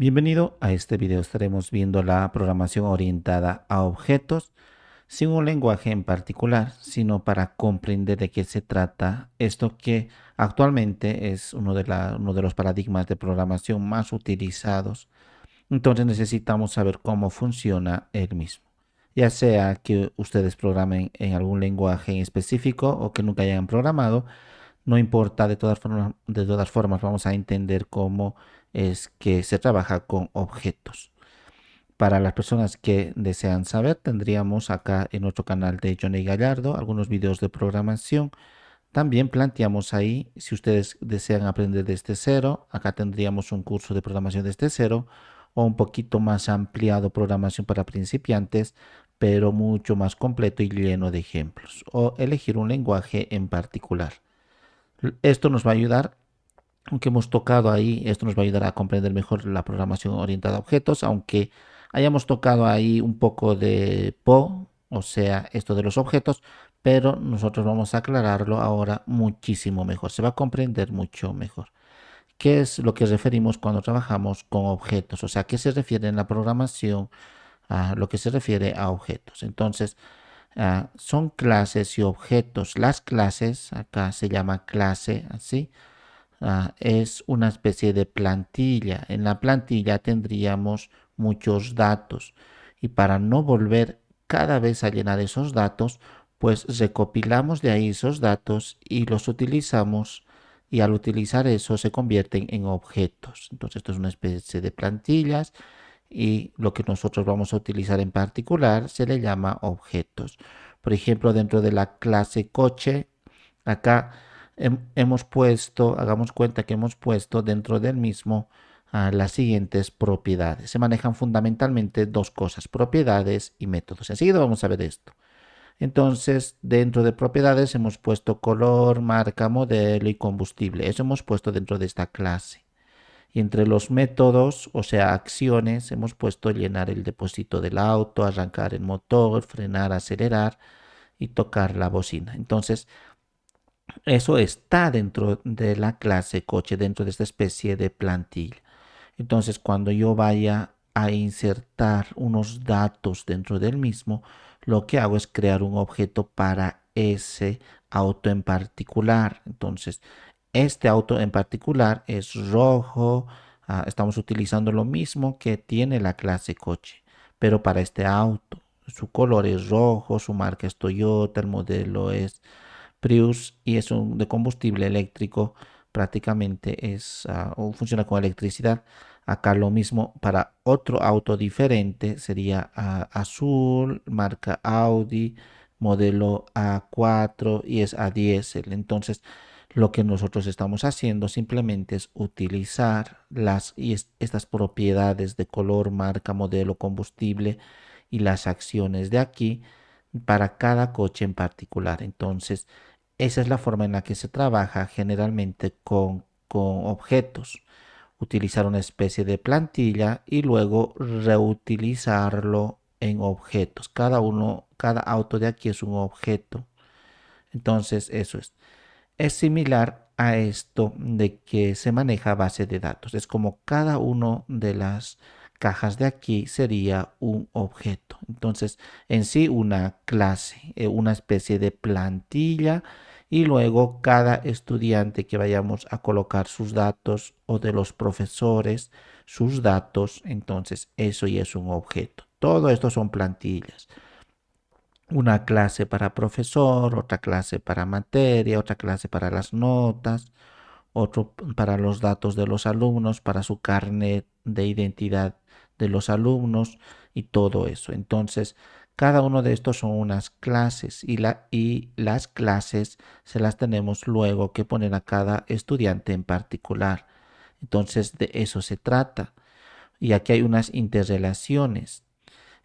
Bienvenido a este video. Estaremos viendo la programación orientada a objetos sin un lenguaje en particular, sino para comprender de qué se trata esto que actualmente es uno de los paradigmas de programación más utilizados. Entonces necesitamos saber cómo funciona el mismo. Ya sea que ustedes programen en algún lenguaje en específico o que nunca hayan programado, no importa, de todas formas vamos a entender cómo es que se trabaja con objetos. Para las personas que desean saber, tendríamos acá en nuestro canal de Johnny Gallardo algunos videos de programación. También planteamos ahí, si ustedes desean aprender desde cero, acá tendríamos un curso de programación desde cero o un poquito más ampliado programación para principiantes, pero mucho más completo y lleno de ejemplos. O elegir un lenguaje en particular. Esto nos va a ayudar, aunque hemos tocado ahí, esto nos va a ayudar a comprender mejor la programación orientada a objetos, aunque hayamos tocado ahí un poco de PO, o sea, esto de los objetos, pero nosotros vamos a aclararlo ahora muchísimo mejor, se va a comprender mucho mejor. ¿Qué es lo que referimos cuando trabajamos con objetos? O sea, ¿qué se refiere en la programación a lo que se refiere a objetos? Entonces, son clases y objetos. Las clases, acá se llama clase, así, es una especie de plantilla. En la plantilla tendríamos muchos datos y para no volver cada vez a llenar esos datos, pues recopilamos de ahí esos datos y los utilizamos y al utilizar eso se convierten en objetos. Entonces esto es una especie de plantillas y lo que nosotros vamos a utilizar en particular se le llama objetos. Por ejemplo, dentro de la clase coche, acá hemos puesto, hagamos cuenta que hemos puesto dentro del mismo las siguientes propiedades. Se manejan fundamentalmente dos cosas, propiedades y métodos. Enseguida vamos a ver esto. Entonces, dentro de propiedades hemos puesto color, marca, modelo y combustible. Eso hemos puesto dentro de esta clase. Y entre los métodos, o sea, acciones, hemos puesto llenar el depósito del auto, arrancar el motor, frenar, acelerar y tocar la bocina. Entonces, eso está dentro de la clase coche, dentro de esta especie de plantilla. Entonces, cuando yo vaya a insertar unos datos dentro del mismo, lo que hago es crear un objeto para ese auto en particular. Entonces, este auto en particular es rojo. Estamos utilizando lo mismo que tiene la clase coche, pero para este auto. Su color es rojo, su marca es Toyota, el modelo es Prius y es un de combustible eléctrico, prácticamente es o funciona con electricidad. Acá lo mismo para otro auto diferente sería azul, marca Audi, modelo A4 y es a diésel. Entonces, lo que nosotros estamos haciendo simplemente es utilizar estas propiedades de color, marca, modelo, combustible y las acciones de aquí para cada coche en particular. Entonces, esa es la forma en la que se trabaja generalmente con objetos. Utilizar una especie de plantilla y luego reutilizarlo en objetos. Cada auto de aquí es un objeto. Entonces, eso es. Es similar a esto de que se maneja base de datos. Es como cada uno de las cajas de aquí sería un objeto. Entonces, en sí una clase, una especie de plantilla y luego cada estudiante que vayamos a colocar sus datos o de los profesores sus datos, entonces eso ya es un objeto. Todo esto son plantillas, una clase para profesor, otra clase para materia, otra clase para las notas, otro para los datos de los alumnos, para su carnet de identidad de los alumnos y todo eso. Entonces, cada uno de estos son unas clases y las clases se las tenemos luego que poner a cada estudiante en particular. Entonces, de eso se trata. Y aquí hay unas interrelaciones.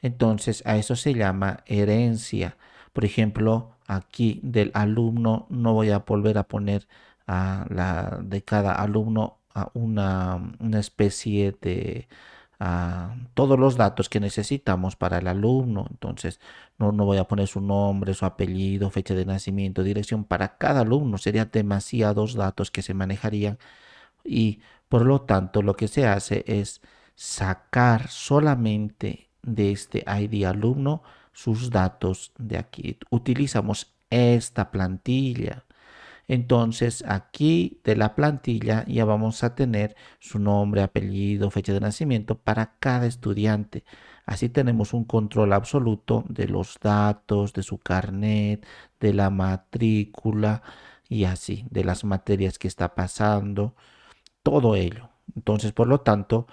Entonces a eso se llama herencia. Por ejemplo, aquí del alumno no voy a volver a poner de cada alumno a una especie de todos los datos que necesitamos para el alumno. Entonces no voy a poner su nombre, su apellido, fecha de nacimiento, dirección para cada alumno. Serían demasiados datos que se manejarían y por lo tanto lo que se hace es sacar solamente de este ID alumno sus datos de aquí. Utilizamos esta plantilla. Entonces aquí de la plantilla ya vamos a tener su nombre, apellido, fecha de nacimiento para cada estudiante. Así tenemos un control absoluto de los datos, de su carnet, de la matrícula y así, de las materias que está pasando, todo ello. Entonces, por lo tanto,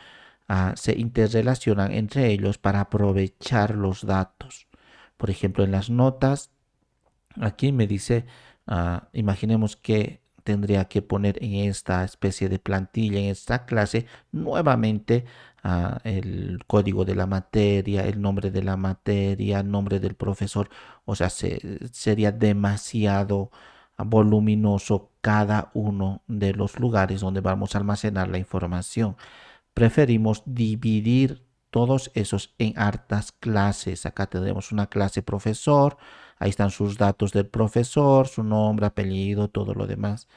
se interrelacionan entre ellos para aprovechar los datos. Por ejemplo, en las notas, aquí me dice, imaginemos que tendría que poner en esta especie de plantilla, en esta clase, nuevamente el código de la materia, el nombre de la materia, nombre del profesor. O sea, sería demasiado voluminoso cada uno de los lugares donde vamos a almacenar la información. Preferimos dividir todos esos en hartas clases. Acá tenemos una clase profesor, ahí están sus datos del profesor, su nombre, apellido, todo lo demás.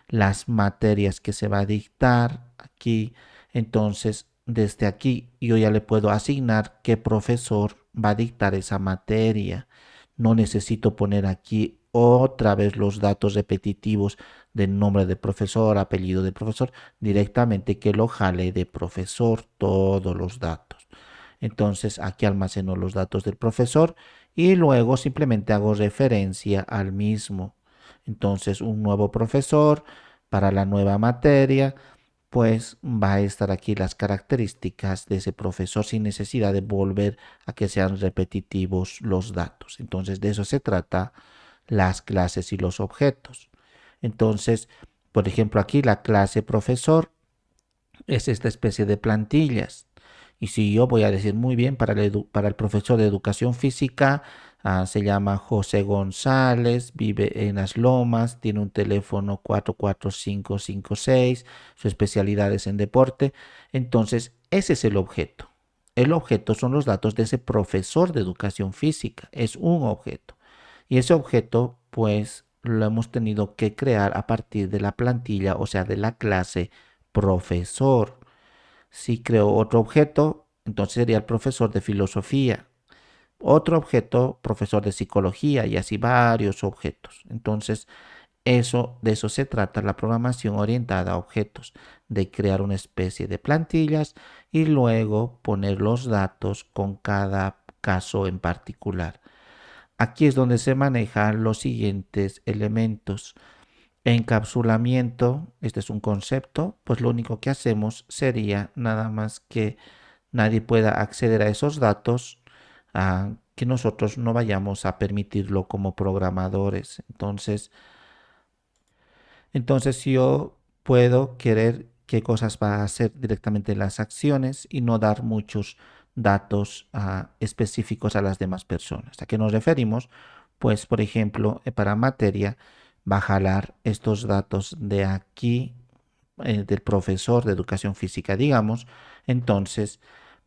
Las materias que se va a dictar aquí. Entonces, desde aquí yo ya le puedo asignar qué profesor va a dictar esa materia. No necesito poner aquí otra vez los datos repetitivos del nombre del profesor, apellido del profesor, directamente que lo jale de profesor todos los datos. Entonces aquí almaceno los datos del profesor y luego simplemente hago referencia al mismo. Entonces un nuevo profesor para la nueva materia, pues va a estar aquí las características de ese profesor sin necesidad de volver a que sean repetitivos los datos. Entonces de eso se trata las clases y los objetos. Entonces, por ejemplo, aquí la clase profesor es esta especie de plantillas. Y si yo voy a decir muy bien, para el profesor de educación física, se llama José González, vive en Las Lomas, tiene un teléfono 44556, su especialidad es en deporte. Entonces, ese es el objeto. El objeto son los datos de ese profesor de educación física. Es un objeto. Y ese objeto, pues, lo hemos tenido que crear a partir de la plantilla, o sea, de la clase profesor. Si creo otro objeto, entonces sería el profesor de filosofía. Otro objeto, profesor de psicología y así varios objetos. Entonces, de eso se trata la programación orientada a objetos, de crear una especie de plantillas y luego poner los datos con cada caso en particular. Aquí es donde se manejan los siguientes elementos. Encapsulamiento, este es un concepto, pues lo único que hacemos sería nada más que nadie pueda acceder a esos datos, que nosotros no vayamos a permitirlo como programadores. Entonces yo puedo querer qué cosas va a hacer directamente las acciones y no dar muchos datos específicos a las demás personas. ¿A qué nos referimos? Pues, por ejemplo, para materia va a jalar estos datos de aquí, del profesor de educación física, digamos. Entonces,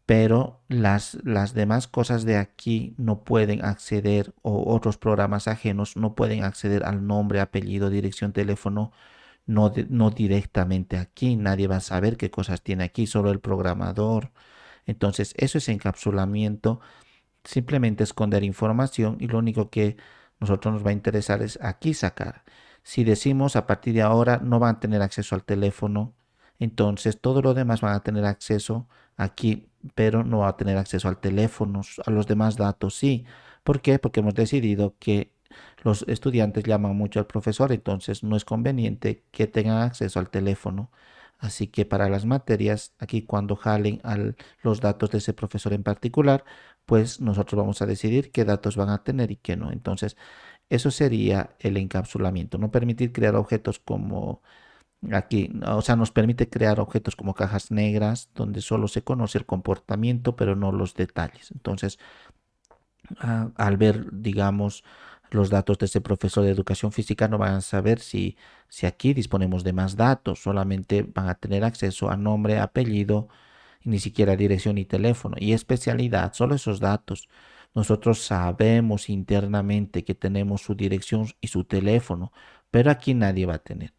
pero las demás cosas de aquí no pueden acceder, o otros programas ajenos no pueden acceder al nombre, apellido, dirección, teléfono, no directamente aquí. Nadie va a saber qué cosas tiene aquí, solo el programador. Entonces, eso es encapsulamiento, simplemente esconder información, y lo único que nosotros nos va a interesar es aquí sacar. Si decimos a partir de ahora no van a tener acceso al teléfono, entonces todo lo demás van a tener acceso aquí, pero no va a tener acceso al teléfono, a los demás datos sí. ¿Por qué? Porque hemos decidido que los estudiantes llaman mucho al profesor, entonces no es conveniente que tengan acceso al teléfono. Así que para las materias, aquí cuando jalen los datos de ese profesor en particular, pues nosotros vamos a decidir qué datos van a tener y qué no. Entonces, eso sería el encapsulamiento. No permitir crear objetos como aquí, o sea, nos permite crear objetos como cajas negras donde solo se conoce el comportamiento, pero no los detalles. Entonces, al ver, digamos, los datos de ese profesor de educación física, no van a saber si aquí disponemos de más datos, solamente van a tener acceso a nombre, apellido, y ni siquiera dirección y teléfono y especialidad, solo esos datos. Nosotros sabemos internamente que tenemos su dirección y su teléfono, pero aquí nadie va a tener.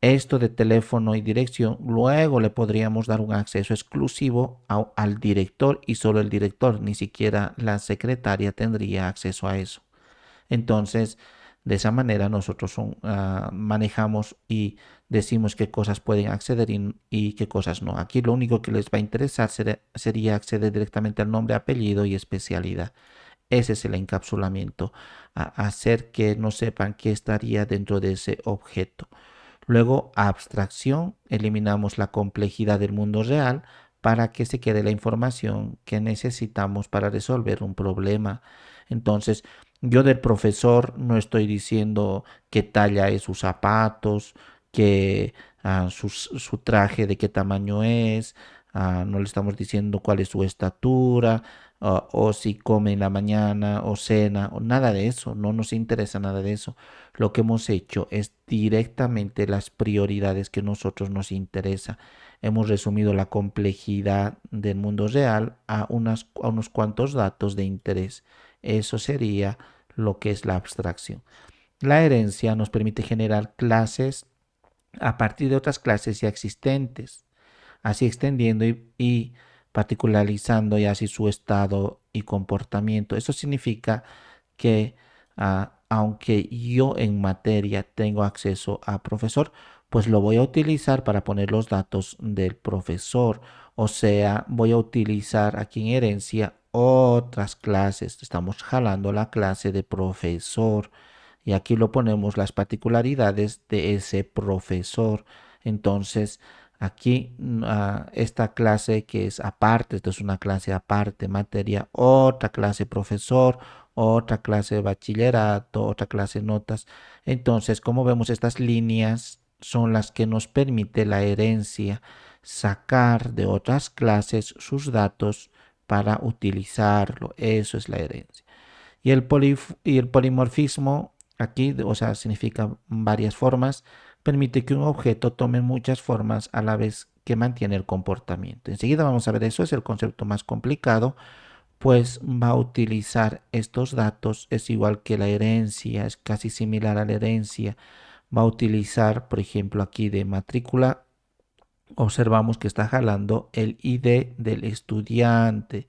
esto de teléfono y dirección, luego le podríamos dar un acceso exclusivo al director y solo el director, ni siquiera la secretaria tendría acceso a eso. Entonces, de esa manera nosotros manejamos y decimos qué cosas pueden acceder y qué cosas no. Aquí lo único que les va a interesar sería acceder directamente al nombre, apellido y especialidad. Ese es el encapsulamiento, hacer que no sepan qué estaría dentro de ese objeto. Luego, abstracción, eliminamos la complejidad del mundo real para que se quede la información que necesitamos para resolver un problema. Entonces, yo del profesor no estoy diciendo qué talla es sus zapatos, que su traje de qué tamaño es, no le estamos diciendo cuál es su estatura, o si come en la mañana o cena, o nada de eso, no nos interesa nada de eso. Lo que hemos hecho es directamente las prioridades que a nosotros nos interesa. Hemos resumido la complejidad del mundo real a unos cuantos datos de interés. Eso sería lo que es la abstracción. La herencia nos permite generar clases a partir de otras clases ya existentes, así extendiendo y particularizando ya así su estado y comportamiento. Eso significa que aunque yo en materia tengo acceso a profesor, pues lo voy a utilizar para poner los datos del profesor. O sea, voy a utilizar aquí en herencia otras clases. Estamos jalando la clase de profesor y aquí lo ponemos las particularidades de ese profesor. Entonces, aquí esta clase que es aparte, esto es una clase aparte, materia, otra clase profesor, otra clase de bachillerato, otra clase de notas. Entonces, como vemos, estas líneas son las que nos permite la herencia sacar de otras clases sus datos para utilizarlo. Eso es la herencia. Y el polimorfismo aquí, o sea, significa varias formas, permite que un objeto tome muchas formas a la vez que mantiene el comportamiento. Enseguida vamos a ver eso, es el concepto más complicado, pues va a utilizar estos datos, es igual que la herencia, es casi similar a la herencia. Va a utilizar, por ejemplo, aquí de matrícula, observamos que está jalando el ID del estudiante.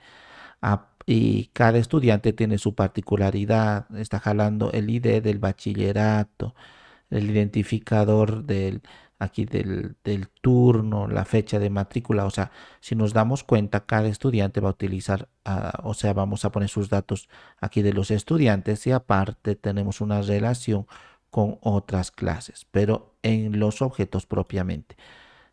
Y cada estudiante tiene su particularidad. Está jalando el ID del bachillerato, el identificador del turno, la fecha de matrícula. O sea, si nos damos cuenta, cada estudiante va a utilizar, o sea, vamos a poner sus datos aquí de los estudiantes y aparte tenemos una relación con otras clases, pero en los objetos propiamente.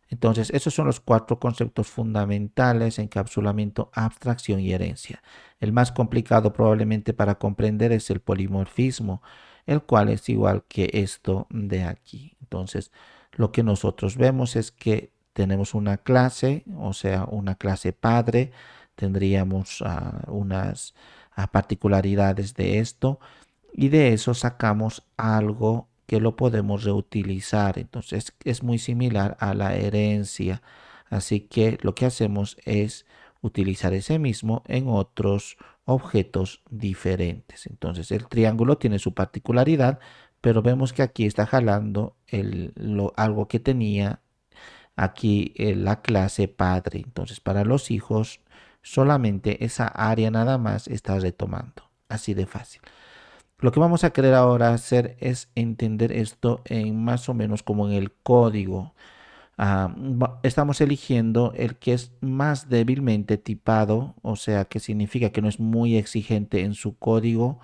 Entonces, esos son los cuatro conceptos fundamentales: encapsulamiento, abstracción y herencia. El más complicado probablemente para comprender es el polimorfismo, el cual es igual que esto de aquí. Entonces, lo que nosotros vemos es que tenemos una clase, o sea, una clase padre, tendríamos unas particularidades de esto y de eso sacamos algo que lo podemos reutilizar. Entonces es muy similar a la herencia. Así que lo que hacemos es utilizar ese mismo en otros objetos diferentes. Entonces el triángulo tiene su particularidad, pero vemos que aquí está jalando algo que tenía aquí la clase padre. Entonces para los hijos solamente esa área nada más está retomando. Así de fácil. Lo que vamos a querer ahora hacer es entender esto en más o menos como en el código. Estamos eligiendo el que es más débilmente tipado, o sea, que significa que no es muy exigente en su código,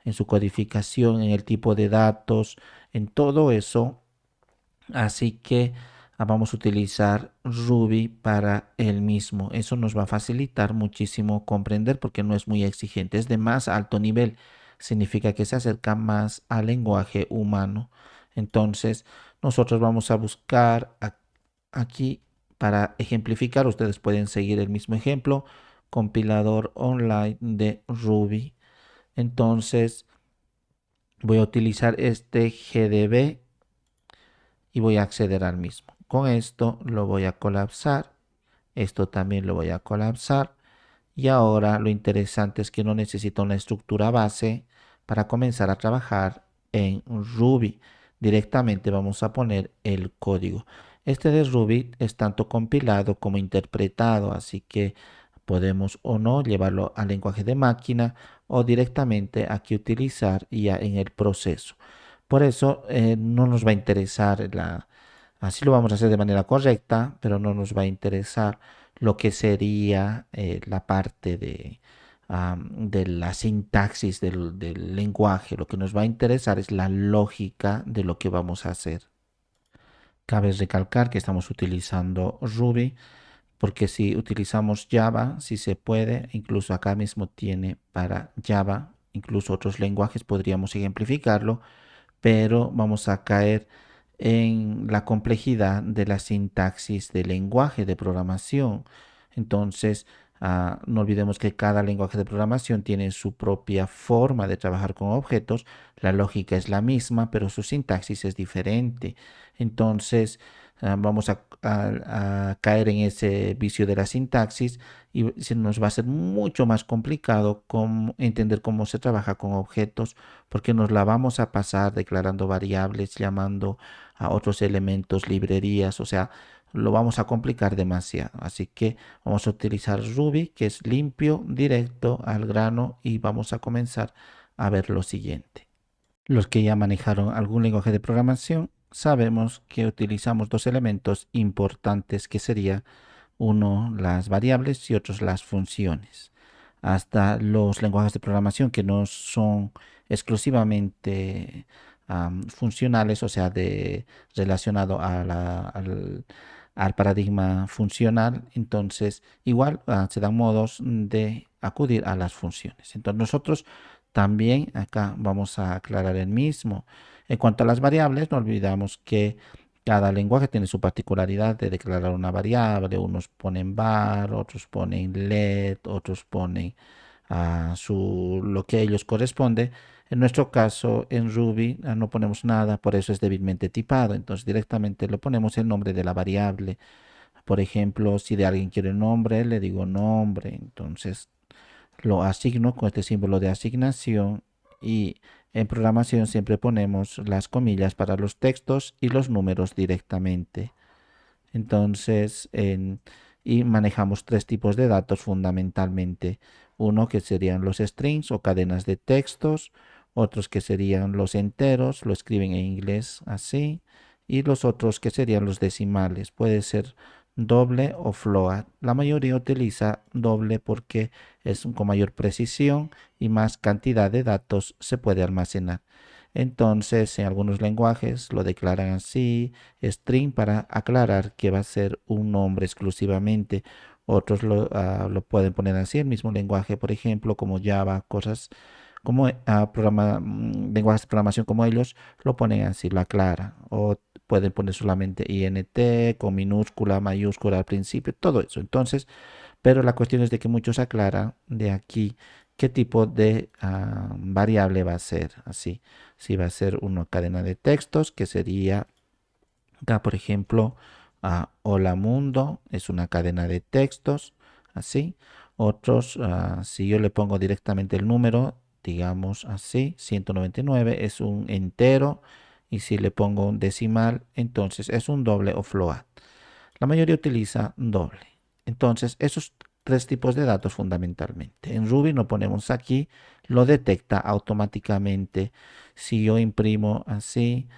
en su codificación, en el tipo de datos, en todo eso. Así que vamos a utilizar Ruby para el mismo. Eso nos va a facilitar muchísimo comprender porque no es muy exigente. Es de más alto nivel. Significa que se acerca más al lenguaje humano. Entonces, nosotros vamos a buscar aquí para ejemplificar. Ustedes pueden seguir el mismo ejemplo. Compilador online de Ruby. Entonces, voy a utilizar este GDB y voy a acceder al mismo. Con esto lo voy a colapsar. Esto también lo voy a colapsar. Y ahora lo interesante es que no necesito una estructura base para comenzar a trabajar en Ruby. directamente vamos a poner el código. Este de Ruby es tanto compilado como interpretado, así que podemos o no llevarlo al lenguaje de máquina o directamente aquí utilizar ya en el proceso. Por eso no nos va a interesar así lo vamos a hacer de manera correcta, pero no nos va a interesar lo que sería la parte de la sintaxis del lenguaje. Lo que nos va a interesar es la lógica de lo que vamos a hacer. Cabe recalcar que estamos utilizando Ruby porque si utilizamos Java, si se puede, incluso acá mismo tiene para Java, incluso otros lenguajes podríamos ejemplificarlo, pero vamos a caer en la complejidad de la sintaxis del lenguaje de programación. Entonces, no olvidemos que cada lenguaje de programación tiene su propia forma de trabajar con objetos. La lógica es la misma, pero su sintaxis es diferente. Entonces, vamos a caer en ese vicio de la sintaxis y se nos va a hacer mucho más complicado entender cómo se trabaja con objetos porque nos la vamos a pasar declarando variables, llamando a otros elementos librerías, o sea, lo vamos a complicar demasiado. Así que vamos a utilizar Ruby, que es limpio, directo, al grano, y vamos a comenzar a ver lo siguiente. Los que ya manejaron algún lenguaje de programación, sabemos que utilizamos dos elementos importantes que sería uno las variables y otros las funciones. Hasta los lenguajes de programación que no son exclusivamente funcionales, o sea, relacionado al paradigma funcional, entonces igual se dan modos de acudir a las funciones. Entonces nosotros también acá vamos a aclarar el mismo. En cuanto a las variables, no olvidamos que cada lenguaje tiene su particularidad de declarar una variable. Unos ponen var, otros ponen let, otros ponen lo que a ellos corresponde. En nuestro caso, en Ruby no ponemos nada, por eso es débilmente tipado. Entonces directamente le ponemos el nombre de la variable. Por ejemplo, si de alguien quiere el nombre, le digo nombre. Entonces lo asigno con este símbolo de asignación y en programación siempre ponemos las comillas para los textos y los números directamente. Entonces, y manejamos tres tipos de datos fundamentalmente. Uno que serían los strings o cadenas de textos, otros que serían los enteros, lo escriben en inglés así, y los otros que serían los decimales. Puede ser doble o float. La mayoría utiliza doble porque es con mayor precisión y más cantidad de datos se puede almacenar. Entonces, en algunos lenguajes lo declaran así, string, para aclarar que va a ser un nombre exclusivamente. Otros lo pueden poner así, el mismo lenguaje, por ejemplo, como Java, cosas como lenguajes de programación como ellos, lo ponen así, lo aclaran. O pueden poner solamente int con minúscula, mayúscula al principio, todo eso. Entonces, pero la cuestión es de que muchos aclaran de aquí qué tipo de variable va a ser. Así, si va a ser una cadena de textos, que sería acá, por ejemplo, hola mundo, es una cadena de textos, así. Otros, si yo le pongo directamente el número, digamos así, 199 es un entero. Y si le pongo un decimal, entonces es un doble o float. La mayoría utiliza doble. Entonces, esos tres tipos de datos fundamentalmente. En Ruby no ponemos aquí, lo detecta automáticamente. Si yo imprimo así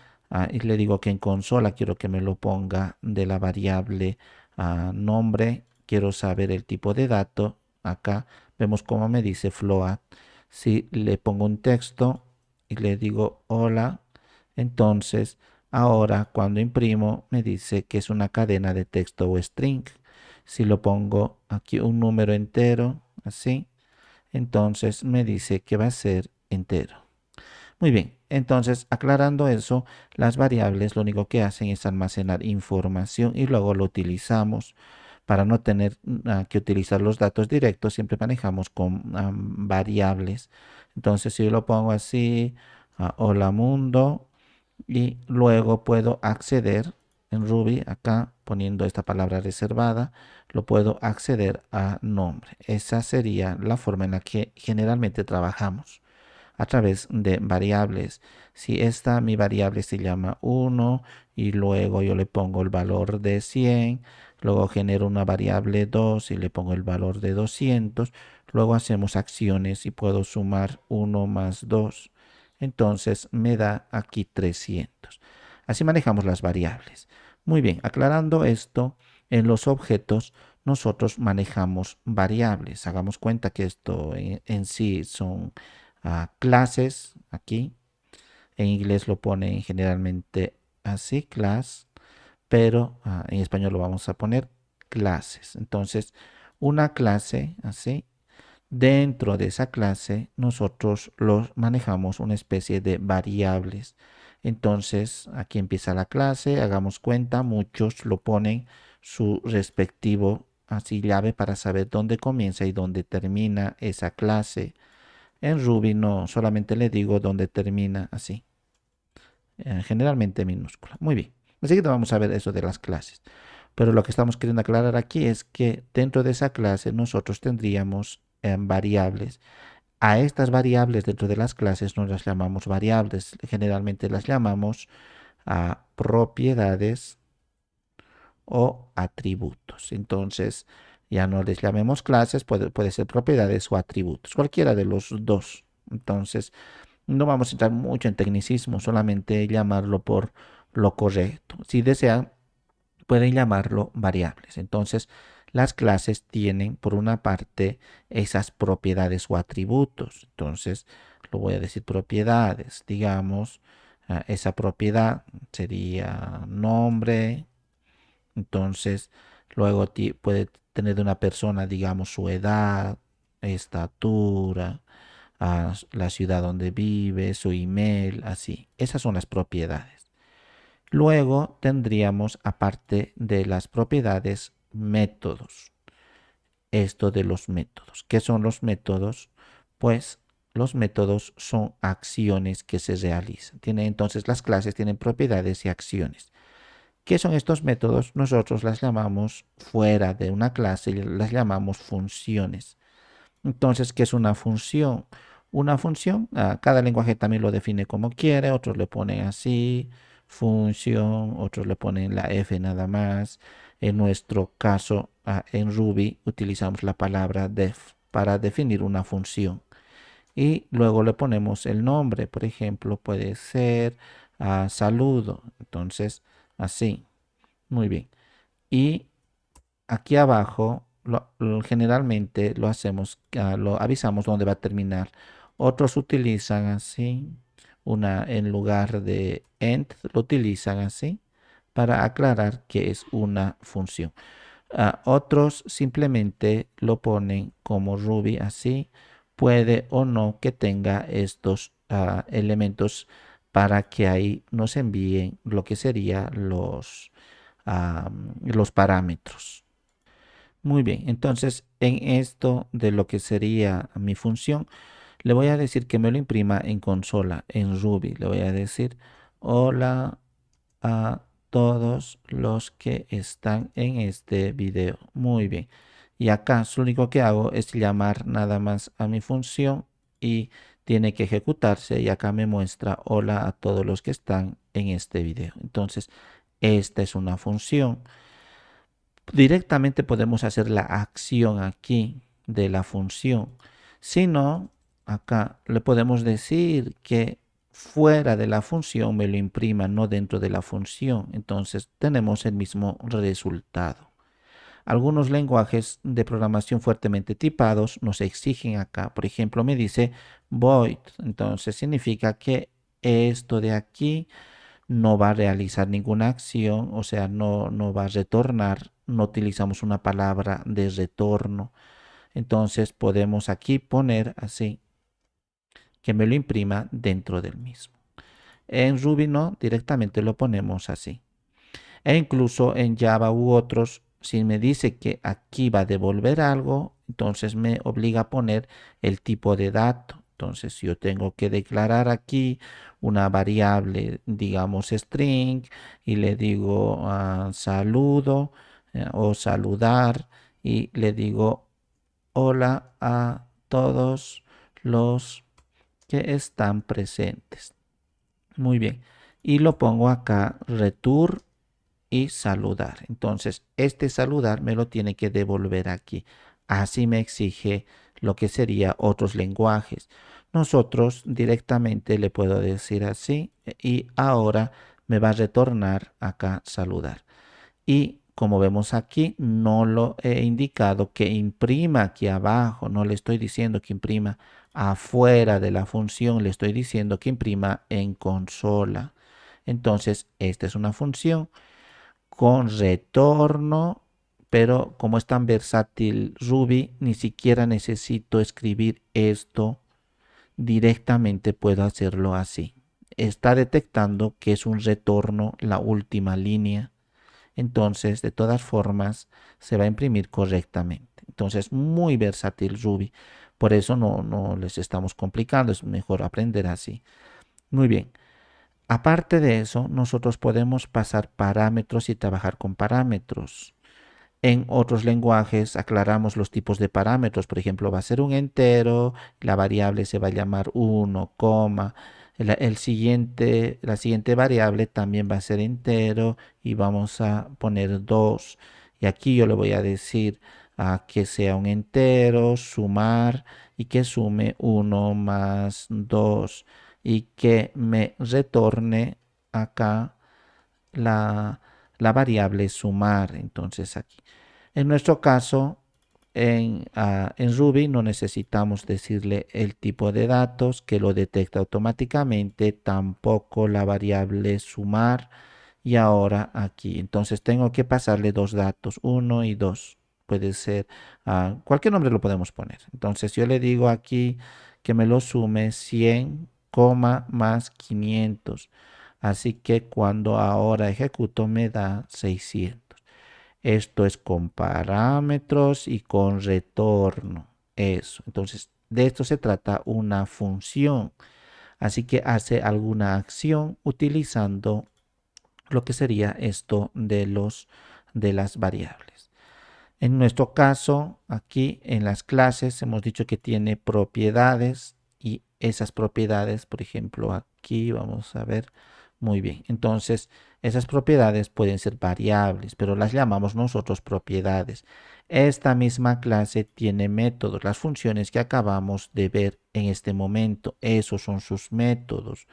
y le digo que en consola quiero que me lo ponga de la variable nombre, quiero saber el tipo de dato. Acá vemos cómo me dice float. Si le pongo un texto y le digo hola, entonces ahora, cuando imprimo, me dice que es una cadena de texto o string. Si lo pongo aquí un número entero, así, entonces me dice que va a ser entero. Muy bien, entonces aclarando eso, las variables lo único que hacen es almacenar información y luego lo utilizamos. Para no tener que utilizar los datos directos, siempre manejamos con variables. Entonces, si yo lo pongo así, hola mundo, y luego puedo acceder en Ruby, acá poniendo esta palabra reservada, lo puedo acceder a nombre. Esa sería la forma en la que generalmente trabajamos. a través de variables. Si esta mi variable se llama 1 y luego yo le pongo el valor de 100, luego genero una variable 2 y le pongo el valor de 200, luego hacemos acciones y puedo sumar 1 más 2. Entonces me da aquí 300. Así manejamos las variables. Muy bien, aclarando esto, en los objetos nosotros manejamos variables. Hagamos cuenta que esto en sí son clases aquí. En inglés lo ponen generalmente así, class, pero en español lo vamos a poner clases. Entonces, una clase así. Dentro de esa clase nosotros los manejamos una especie de variables. Entonces, aquí empieza la clase, hagamos cuenta, muchos lo ponen su respectivo así llave para saber dónde comienza y dónde termina esa clase. En Ruby no, solamente le digo dónde termina así, generalmente minúscula. Muy bien, así que vamos a ver eso de las clases. Pero lo que estamos queriendo aclarar aquí es que dentro de esa clase nosotros tendríamos variables. A estas variables dentro de las clases no las llamamos variables, generalmente las llamamos propiedades o atributos. Entonces, ya no les llamemos clases, puede ser propiedades o atributos, cualquiera de los dos. Entonces, no vamos a entrar mucho en tecnicismo, solamente llamarlo por lo correcto. Si desean, pueden llamarlo variables. Entonces, las clases tienen, por una parte, esas propiedades o atributos. Entonces, lo voy a decir propiedades. Digamos, esa propiedad sería nombre. Entonces, luego puede tener de una persona, digamos, su edad, estatura, la ciudad donde vive, su email, así. Esas son las propiedades. Luego tendríamos, aparte de las propiedades, métodos. Esto de los métodos. ¿Qué son los métodos? Pues los métodos son acciones que se realizan. Entonces las clases tienen propiedades y acciones. ¿Qué son estos métodos? Nosotros las llamamos fuera de una clase, las llamamos funciones. Entonces, ¿qué es una función? Una función, cada lenguaje también lo define como quiere, otros le ponen así, función, otros le ponen la F nada más. En nuestro caso, en Ruby, utilizamos la palabra def para definir una función. Y luego le ponemos el nombre, por ejemplo, puede ser saludo. Entonces, así, muy bien. Y aquí abajo generalmente lo hacemos, lo avisamos dónde va a terminar. Otros utilizan así, en lugar de end, lo utilizan así para aclarar que es una función. Otros simplemente lo ponen como Ruby así, puede o no que tenga estos elementos para que ahí nos envíen lo que serían los parámetros. Muy bien, entonces en esto de lo que sería mi función, le voy a decir que me lo imprima en consola, en Ruby. Le voy a decir hola a todos los que están en este video. Muy bien. Y acá lo único que hago es llamar nada más a mi función y tiene que ejecutarse y acá me muestra hola a todos los que están en este video. Entonces, esta es una función. Directamente podemos hacer la acción aquí de la función. Si no, acá le podemos decir que fuera de la función me lo imprima, no dentro de la función. Entonces tenemos el mismo resultado. Algunos lenguajes de programación fuertemente tipados nos exigen acá. Por ejemplo, me dice void. Entonces significa que esto de aquí no va a realizar ninguna acción, o sea, no va a retornar, no utilizamos una palabra de retorno. Entonces podemos aquí poner así, que me lo imprima dentro del mismo. En Ruby no, directamente lo ponemos así. E incluso en Java u otros, si me dice que aquí va a devolver algo, entonces me obliga a poner el tipo de dato. Entonces yo tengo que declarar aquí una variable, digamos string, y le digo saludo o saludar, y le digo hola a todos los que están presentes. Muy bien. Y lo pongo acá, return y saludar. Entonces, este saludar me lo tiene que devolver aquí. Así me exige lo que sería otros lenguajes. Nosotros directamente le puedo decir así y ahora me va a retornar acá saludar. Y como vemos aquí, no lo he indicado que imprima aquí abajo, no le estoy diciendo que imprima afuera de la función, le estoy diciendo que imprima en consola. Entonces, esta es una función con retorno, pero como es tan versátil Ruby, ni siquiera necesito escribir esto directamente, puedo hacerlo así. Está detectando que es un retorno la última línea, entonces de todas formas se va a imprimir correctamente. Entonces muy versátil Ruby, por eso no les estamos complicando, es mejor aprender así. Muy bien. Aparte de eso, nosotros podemos pasar parámetros y trabajar con parámetros. En otros lenguajes aclaramos los tipos de parámetros. Por ejemplo, va a ser un entero, la variable se va a llamar 1, la siguiente variable también va a ser entero y vamos a poner 2. Y aquí yo le voy a decir que sea un entero, sumar y que sume 1 más 2 y que me retorne acá la, la variable sumar. Entonces aquí. En nuestro caso, en Ruby no necesitamos decirle el tipo de datos que lo detecta automáticamente, tampoco la variable sumar y ahora aquí. Entonces tengo que pasarle dos datos, 1 y 2. Puede ser, cualquier nombre lo podemos poner. Entonces yo le digo aquí que me lo sume 100, más 500. Así que cuando ahora ejecuto me da 600. Esto es con parámetros y con retorno. Eso. Entonces, de esto se trata una función. Así que hace alguna acción utilizando lo que sería esto de las variables. En nuestro caso, aquí en las clases hemos dicho que tiene propiedades y esas propiedades, por ejemplo, aquí vamos a ver muy bien. Entonces, esas propiedades pueden ser variables, pero las llamamos nosotros propiedades. Esta misma clase tiene métodos, las funciones que acabamos de ver en este momento. Esos son sus métodos.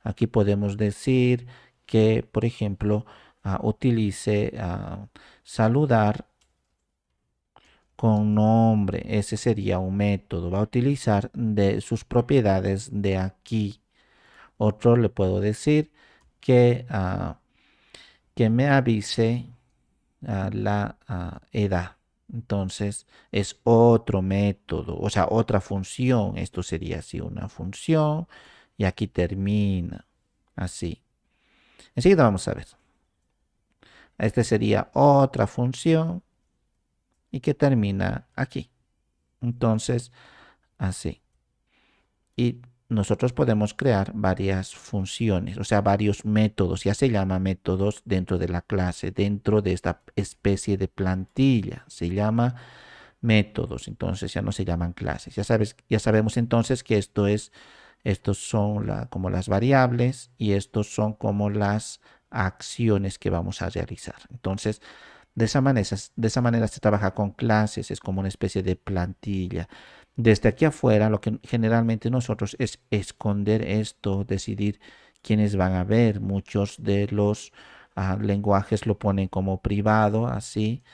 Aquí podemos decir que, por ejemplo, utilice saludar con nombre. Ese sería un método. Va a utilizar de sus propiedades de aquí. Otro le puedo decir que, que me avise la edad. Entonces es otro método, o sea, otra función. Esto sería así una función y aquí termina así. Enseguida vamos a ver. Este sería otra función y que termina aquí. Entonces, así. Y nosotros podemos crear varias funciones, o sea, varios métodos. Ya se llama métodos dentro de la clase, dentro de esta especie de plantilla. Se llama métodos, entonces ya no se llaman clases. Ya sabemos entonces que estos son como las variables y estos son como las acciones que vamos a realizar. Entonces, de esa manera se trabaja con clases, es como una especie de plantilla. Desde aquí afuera, lo que generalmente nosotros es esconder esto, decidir quiénes van a ver. Muchos de los lenguajes lo ponen como privado, así.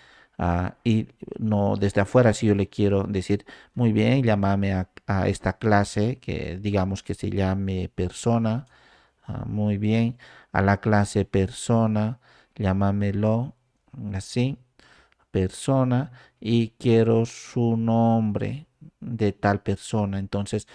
Y no desde afuera, si yo le quiero decir, muy bien, llámame a esta clase, que digamos que se llame persona, muy bien, a la clase persona, llámamelo así, persona, y quiero su nombre de tal persona. Entonces,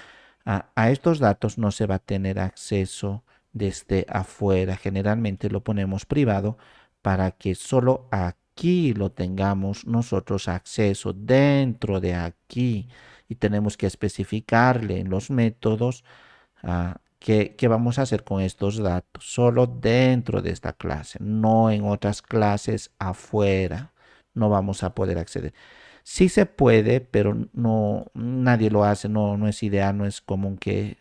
a estos datos no se va a tener acceso desde afuera. Generalmente lo ponemos privado para que solo aquí lo tengamos nosotros acceso dentro de aquí. Y tenemos que especificarle en los métodos qué vamos a hacer con estos datos. Solo dentro de esta clase, no en otras clases afuera. No vamos a poder acceder. Sí se puede, pero no, nadie lo hace, no, no es ideal, no es común que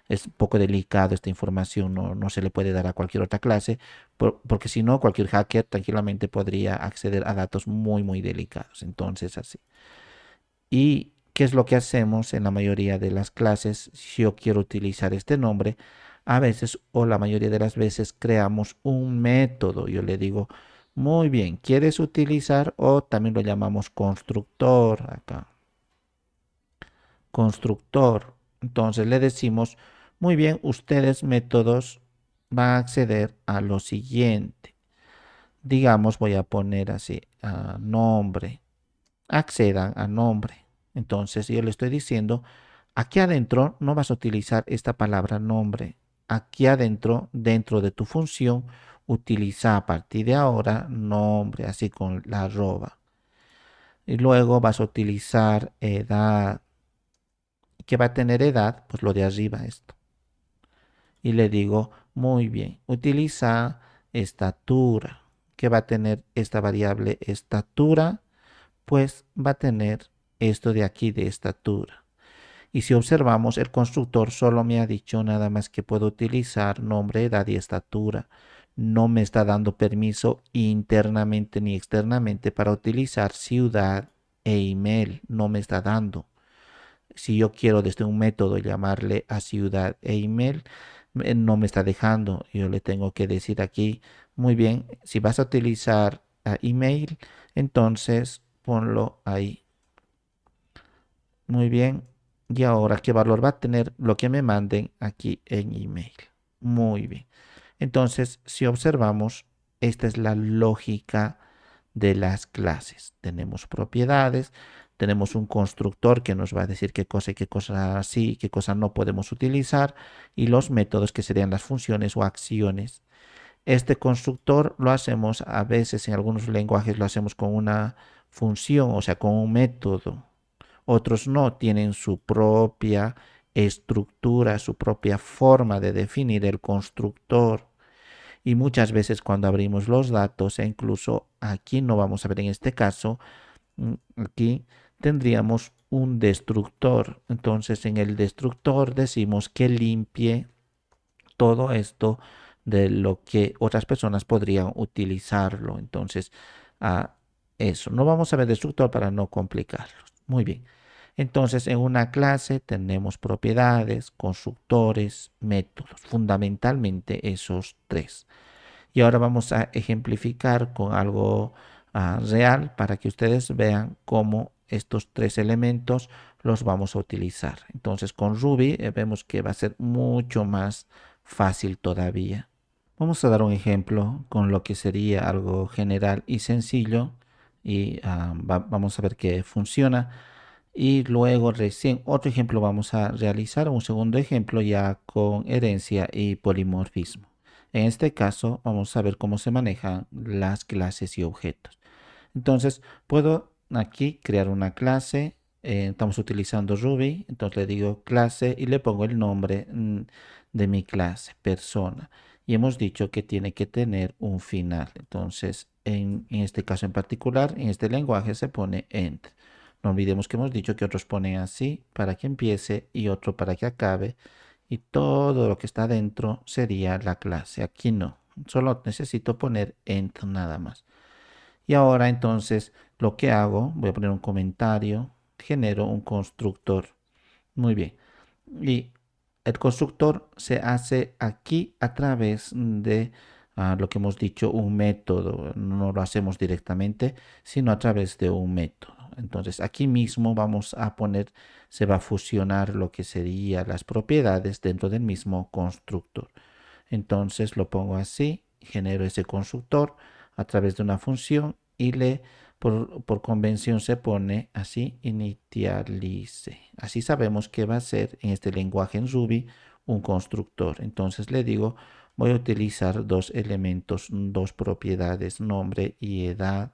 es un poco delicado esta información, no, no se le puede dar a cualquier otra clase, porque si no, cualquier hacker tranquilamente podría acceder a datos muy, muy delicados. Entonces, así. ¿Y qué es lo que hacemos en la mayoría de las clases? Si yo quiero utilizar este nombre, a veces o la mayoría de las veces creamos un método. Yo le digo, muy bien, ¿quieres utilizar? O también lo llamamos constructor acá. Constructor. Entonces le decimos, muy bien, ustedes métodos van a acceder a lo siguiente. Digamos, voy a poner así, nombre. Accedan a nombre. Entonces yo le estoy diciendo, aquí adentro no vas a utilizar esta palabra nombre. Aquí adentro, dentro de tu función, utiliza a partir de ahora nombre, así con la arroba. Y luego vas a utilizar edad. ¿Qué va a tener edad? Pues lo de arriba esto. Y le digo, muy bien, utiliza estatura. ¿Qué va a tener esta variable estatura? Pues va a tener esto de aquí de estatura. Y si observamos, el constructor solo me ha dicho nada más que puedo utilizar nombre, edad y estatura. No me está dando permiso internamente ni externamente para utilizar ciudad e email. No me está dando. Si yo quiero desde un método llamarle a ciudad e email, no me está dejando. Yo le tengo que decir aquí, muy bien, si vas a utilizar email, entonces ponlo ahí. Muy bien. Y ahora, ¿qué valor va a tener lo que me manden aquí en email? Muy bien. Entonces, si observamos, esta es la lógica de las clases. Tenemos propiedades, tenemos un constructor que nos va a decir qué cosa sí, qué cosa no podemos utilizar, y los métodos que serían las funciones o acciones. Este constructor lo hacemos a veces en algunos lenguajes lo hacemos con una función, o sea, con un método. Otros no, tienen su propia estructura, su propia forma de definir el constructor. Y muchas veces cuando abrimos los datos, e incluso aquí no vamos a ver en este caso, aquí tendríamos un destructor. Entonces en el destructor decimos que limpie todo esto de lo que otras personas podrían utilizarlo. Entonces, a eso. No vamos a ver destructor para no complicarlos. Muy bien. Entonces, en una clase tenemos propiedades, constructores, métodos, fundamentalmente esos tres. Y ahora vamos a ejemplificar con algo real para que ustedes vean cómo estos tres elementos los vamos a utilizar. Entonces, con Ruby vemos que va a ser mucho más fácil todavía. Vamos a dar un ejemplo con lo que sería algo general y sencillo y vamos a ver que funciona. Y luego recién otro ejemplo vamos a realizar, un segundo ejemplo ya con herencia y polimorfismo. En este caso vamos a ver cómo se manejan las clases y objetos. Entonces puedo aquí crear una clase, estamos utilizando Ruby, entonces le digo clase y le pongo el nombre de mi clase, persona. Y hemos dicho que tiene que tener un final. Entonces en este caso en particular, en este lenguaje se pone end. No olvidemos que hemos dicho que otros ponen así para que empiece y otro para que acabe. Y todo lo que está dentro sería la clase. Aquí no. Solo necesito poner end nada más. Y ahora entonces lo que hago, voy a poner un comentario, genero un constructor. Muy bien. Y el constructor se hace aquí a través de lo que hemos dicho, un método. No lo hacemos directamente, sino a través de un método. Entonces aquí mismo vamos a poner, se va a fusionar lo que serían las propiedades dentro del mismo constructor. Entonces lo pongo así, genero ese constructor a través de una función y por convención se pone así, initialize. Así sabemos que va a ser en este lenguaje en Ruby un constructor. Entonces le digo, voy a utilizar dos elementos, dos propiedades, nombre y edad.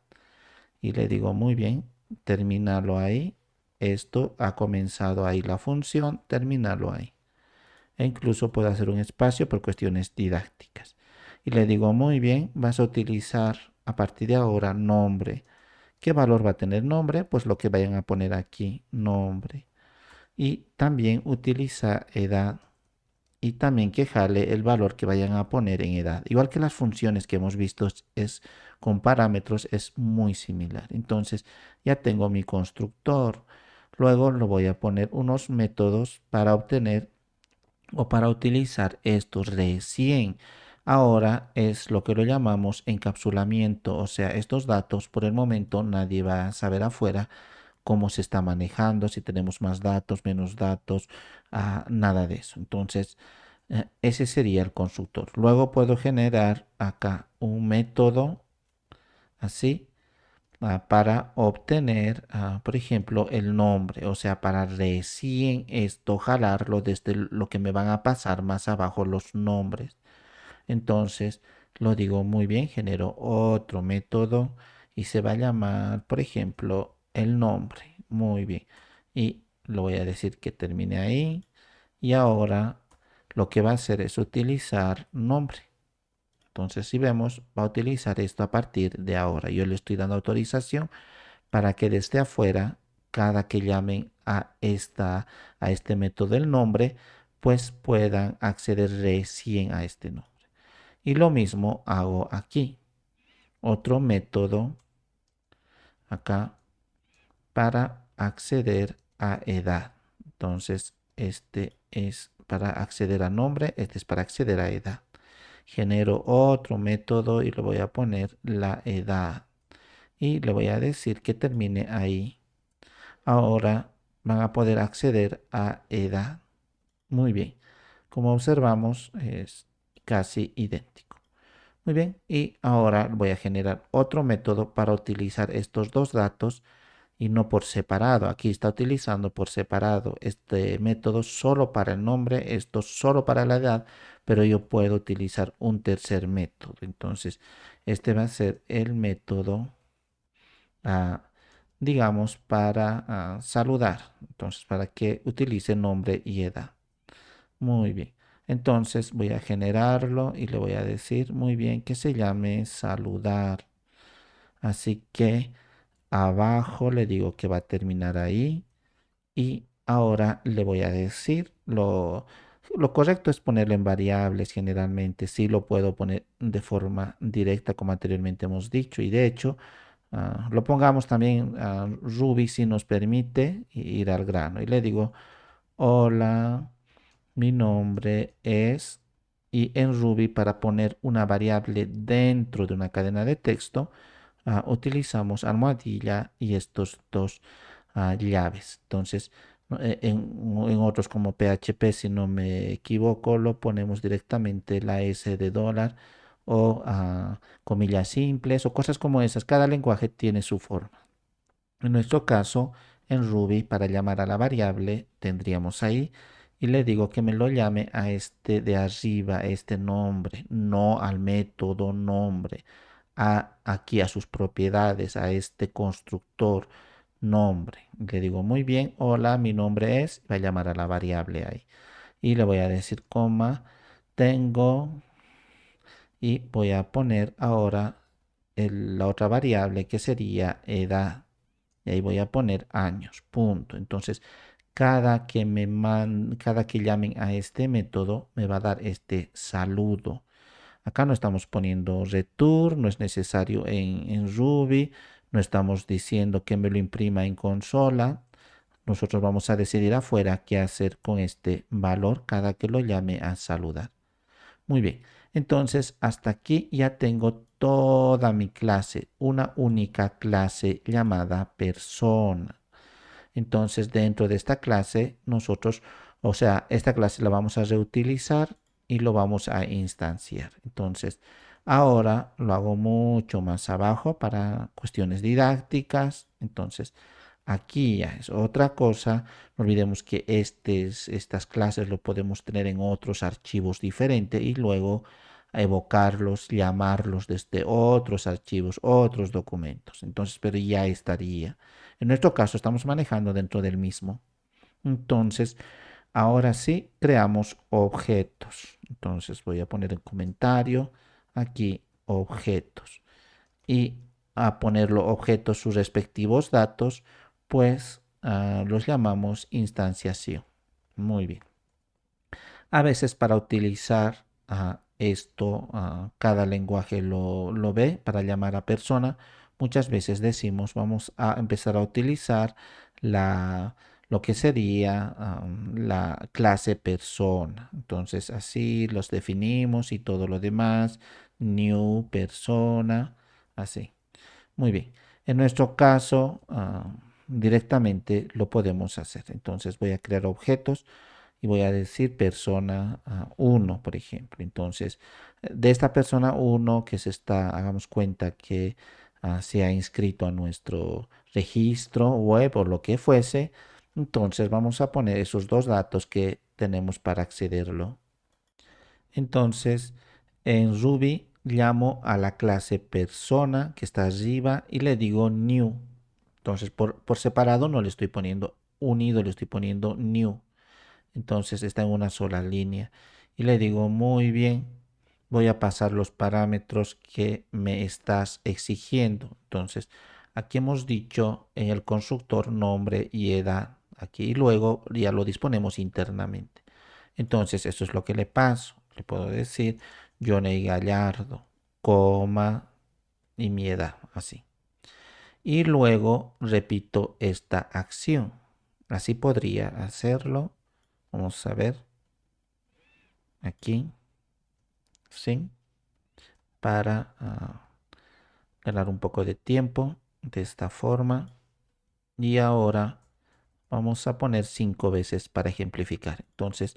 Y le digo, muy bien, terminalo ahí. Esto ha comenzado ahí la función, terminalo ahí. E incluso puedo hacer un espacio por cuestiones didácticas. Y le digo, muy bien, vas a utilizar a partir de ahora nombre. ¿Qué valor va a tener nombre? Pues lo que vayan a poner aquí, nombre. Y también utiliza edad y también que jale el valor que vayan a poner en edad. Igual que las funciones que hemos visto con parámetros es muy similar. Entonces ya tengo mi constructor. Luego lo voy a poner unos métodos para obtener o para utilizar estos recién. Ahora es lo que lo llamamos encapsulamiento, o sea, estos datos por el momento nadie va a saber afuera cómo se está manejando, si tenemos más datos, menos datos, nada de eso. Entonces, ese sería el constructor. Luego puedo generar acá un método así para obtener, por ejemplo, el nombre, o sea, para recién esto jalarlo desde lo que me van a pasar más abajo los nombres. Entonces, lo digo muy bien, genero otro método y se va a llamar, por ejemplo, el nombre. Muy bien. Y lo voy a decir que termine ahí. Y ahora lo que va a hacer es utilizar nombre. Entonces, si vemos, va a utilizar esto a partir de ahora. Yo le estoy dando autorización para que desde afuera, cada que llamen a este método del nombre, pues puedan acceder recién a este nombre. Y lo mismo hago aquí. Otro método acá para acceder a edad. Entonces, este es para acceder a nombre, este es para acceder a edad. Genero otro método y le voy a poner la edad. Y le voy a decir que termine ahí. Ahora van a poder acceder a edad. Muy bien. Como observamos, es casi idéntico. Muy bien, y ahora voy a generar otro método para utilizar estos dos datos y no por separado. Aquí está utilizando por separado este método solo para el nombre, esto solo para la edad, pero yo puedo utilizar un tercer método. Entonces, este va a ser el método, ah, digamos, para saludar. Entonces, para que utilice nombre y edad. Muy bien. Entonces voy a generarlo y le voy a decir muy bien que se llame saludar. Así que abajo le digo que va a terminar ahí y ahora le voy a decir lo correcto es ponerlo en variables generalmente. Sí lo puedo poner de forma directa como anteriormente hemos dicho y de hecho lo pongamos también a Ruby si nos permite ir al grano y le digo hola. Mi nombre es, y en Ruby para poner una variable dentro de una cadena de texto, utilizamos almohadilla y estos dos llaves. Entonces, en otros como PHP, si no me equivoco, lo ponemos directamente la S de dólar o comillas simples o cosas como esas. Cada lenguaje tiene su forma. En nuestro caso, en Ruby, para llamar a la variable, tendríamos ahí y le digo que me lo llame a este de arriba, este nombre, no al método nombre, aquí a sus propiedades, a este constructor nombre. Le digo muy bien, hola, mi nombre es, va a llamar a la variable ahí. Y le voy a decir coma, tengo y voy a poner ahora la otra variable que sería edad. Y ahí voy a poner años, punto. Entonces, cada que llamen a este método, me va a dar este saludo. Acá no estamos poniendo return, no es necesario en Ruby, no estamos diciendo que me lo imprima en consola. Nosotros vamos a decidir afuera qué hacer con este valor cada que lo llame a saludar. Muy bien, entonces hasta aquí ya tengo toda mi clase, una única clase llamada persona. Entonces dentro de esta clase nosotros, o sea, esta clase la vamos a reutilizar y lo vamos a instanciar. Entonces ahora lo hago mucho más abajo para cuestiones didácticas. Entonces aquí ya es otra cosa. No olvidemos que estas clases lo podemos tener en otros archivos diferentes y luego evocarlos, llamarlos desde otros archivos, otros documentos. Entonces, pero ya estaría. En nuestro caso estamos manejando dentro del mismo. Entonces, ahora sí creamos objetos. Entonces voy a poner en comentario aquí objetos. Y a ponerlo objetos sus respectivos datos, pues los llamamos instanciación. Muy bien. A veces para utilizar esto, cada lenguaje lo ve para llamar a persona. Muchas veces decimos, vamos a empezar a utilizar la, lo que sería la clase persona. Entonces así los definimos y todo lo demás. New persona, así. Muy bien. En nuestro caso, directamente lo podemos hacer. Entonces voy a crear objetos y voy a decir persona 1, por ejemplo. Entonces, de esta persona 1 que se está, hagamos cuenta que se ha inscrito a nuestro registro web o lo que fuese, entonces vamos a poner esos dos datos que tenemos para accederlo. Entonces, en Ruby llamo a la clase persona que está arriba y le digo new. Entonces, por separado no le estoy poniendo unido, le estoy poniendo new. Entonces está en una sola línea. Y le digo, muy bien, voy a pasar los parámetros que me estás exigiendo. Entonces, aquí hemos dicho en el constructor nombre y edad. Aquí y luego ya lo disponemos internamente. Entonces, eso es lo que le paso. Le puedo decir Johnny Gallardo, coma y mi edad, así. Y luego repito esta acción. Así podría hacerlo. Vamos a ver aquí, ¿sí? Para ganar un poco de tiempo de esta forma. Y ahora vamos a poner 5 veces para ejemplificar. Entonces,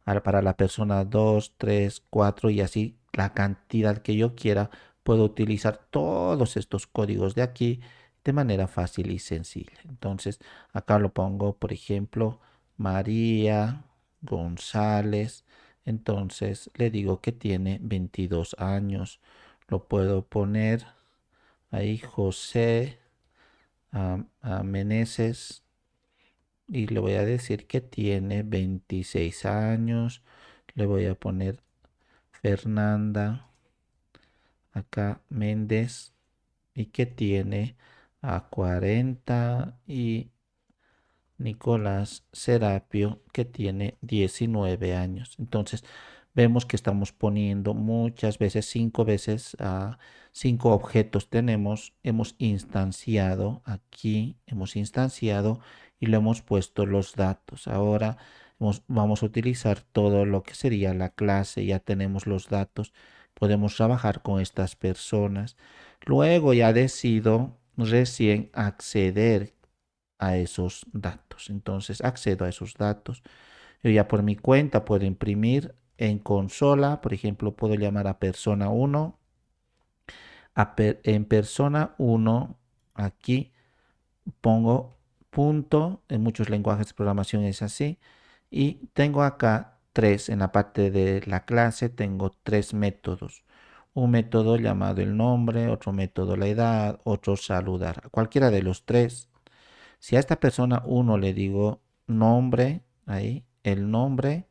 ahora para la persona 2 3 4 y así la cantidad que yo quiera, puedo utilizar todos estos códigos de aquí de manera fácil y sencilla. Entonces, acá lo pongo, por ejemplo, María González. Entonces, le digo que tiene 22 años. Lo puedo poner ahí, José Meneses, y le voy a decir que tiene 26 años. Le voy a poner Fernanda acá Méndez y que tiene a 40 y Nicolás Serapio que tiene 19 años. Entonces vemos que estamos poniendo muchas veces, 5 veces a 5 objetos tenemos, hemos instanciado aquí, hemos instanciado y le hemos puesto los datos. Ahora vamos a utilizar todo lo que sería la clase, ya tenemos los datos, podemos trabajar con estas personas. Luego ya decido recién acceder a esos datos. Entonces accedo a esos datos. Yo ya por mi cuenta puedo imprimir en consola, por ejemplo, puedo llamar a persona 1, en persona 1, aquí pongo punto, en muchos lenguajes de programación es así, y tengo acá tres, en la parte de la clase tengo tres métodos. Un método llamado el nombre, otro método la edad, otro saludar. Cualquiera de los tres. Si a esta persona uno le digo nombre, ahí, el nombre,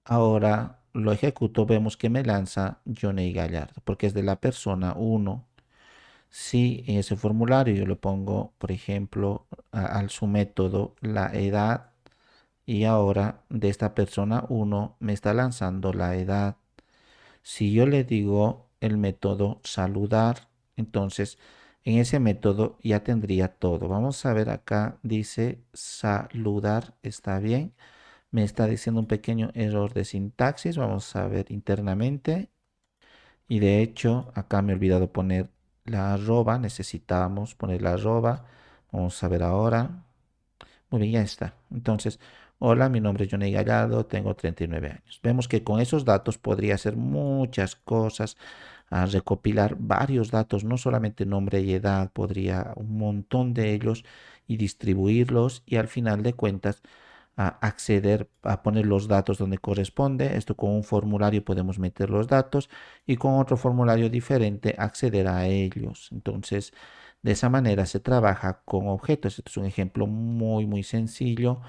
ahora lo ejecuto, vemos que me lanza Johnny Gallardo, porque es de la persona uno. Si en ese formulario yo le pongo, por ejemplo, al su método la edad, y ahora de esta persona uno me está lanzando la edad. Si yo le digo el método saludar, entonces en ese método ya tendría todo. Vamos a ver acá, dice saludar, está bien. Me está diciendo un pequeño error de sintaxis. Vamos a ver internamente. Y de hecho, acá me he olvidado poner la arroba. Necesitábamos poner la arroba. Vamos a ver ahora. Muy bien, ya está. Entonces, hola, mi nombre es Johnny Gallardo, tengo 39 años. Vemos que con esos datos podría hacer muchas cosas, recopilar varios datos, no solamente nombre y edad, podría un montón de ellos y distribuirlos y al final de cuentas acceder a poner los datos donde corresponde. Esto con un formulario podemos meter los datos y con otro formulario diferente acceder a ellos. Entonces, de esa manera se trabaja con objetos. Este es un ejemplo muy sencillo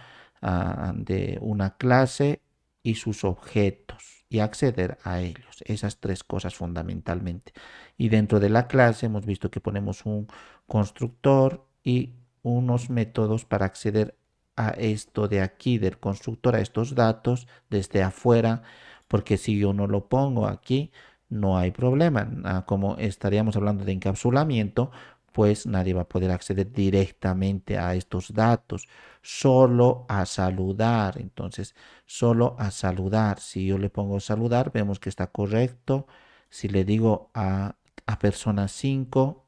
de una clase y sus objetos. y acceder a ellos. Esas tres cosas fundamentalmente. Y dentro de la clase hemos visto que ponemos un constructor y unos métodos para acceder a esto de aquí del constructor, a estos datos desde afuera, porque si yo no lo pongo aquí, no hay problema. Como estaríamos hablando de encapsulamiento, pues nadie va a poder acceder directamente a estos datos, solo a saludar. Entonces, solo a saludar. Si yo le pongo saludar, vemos que está correcto. Si le digo a persona 5,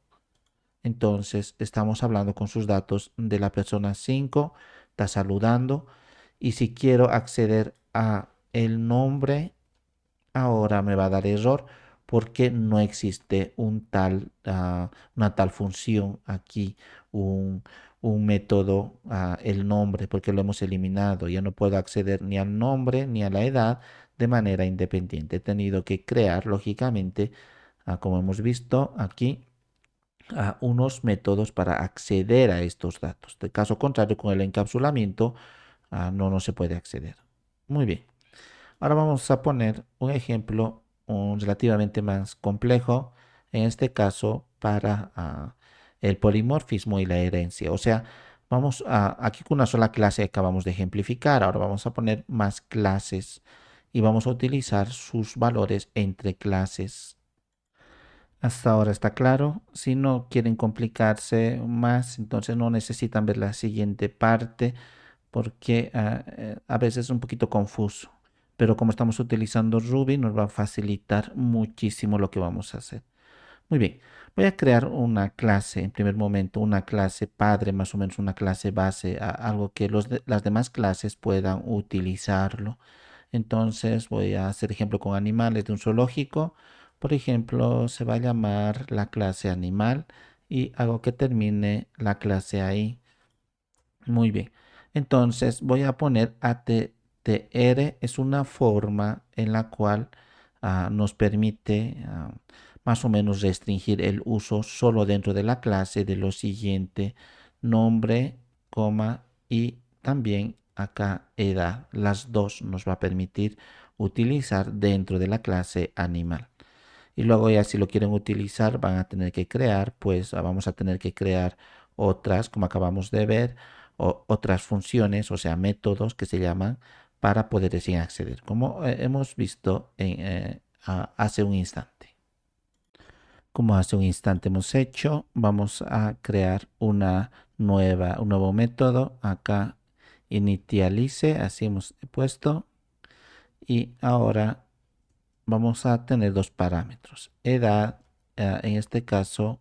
entonces estamos hablando con sus datos de la persona 5, está saludando. Y si quiero acceder a el nombre, ahora me va a dar error porque no existe una tal función aquí, un, un método, el nombre, porque lo hemos eliminado. Ya no puedo acceder ni al nombre ni a la edad de manera independiente. He tenido que crear, lógicamente, como hemos visto aquí, unos métodos para acceder a estos datos. De caso contrario, con el encapsulamiento, no se puede acceder. Muy bien. Ahora vamos a poner un ejemplo relativamente más complejo, en este caso para el polimorfismo y la herencia. O sea, aquí con una sola clase acabamos de ejemplificar, ahora vamos a poner más clases y vamos a utilizar sus valores entre clases. Hasta ahora está claro. Si no quieren complicarse más, entonces no necesitan ver la siguiente parte porque a veces es un poquito confuso. Pero como estamos utilizando Ruby, nos va a facilitar muchísimo lo que vamos a hacer. Muy bien, voy a crear una clase, en primer momento, una clase padre, más o menos una clase base, algo que las demás clases puedan utilizarlo. Entonces voy a hacer ejemplo con animales de un zoológico. Por ejemplo, se va a llamar la clase animal y hago que termine la clase ahí. Muy bien. Entonces voy a poner ATTR, es una forma en la cual nos permite más o menos restringir el uso solo dentro de la clase de lo siguiente: nombre, coma y también acá edad. Las dos nos va a permitir utilizar dentro de la clase animal. Y luego ya si lo quieren utilizar van a tener que crear, pues vamos a tener que crear otras, como acabamos de ver, otras funciones, o sea, métodos que se llaman para poder recién acceder, como hemos visto hace un instante. Como hace un instante hemos hecho, vamos a crear un nuevo método. Acá initialice, así hemos puesto. Y ahora vamos a tener dos parámetros: edad, en este caso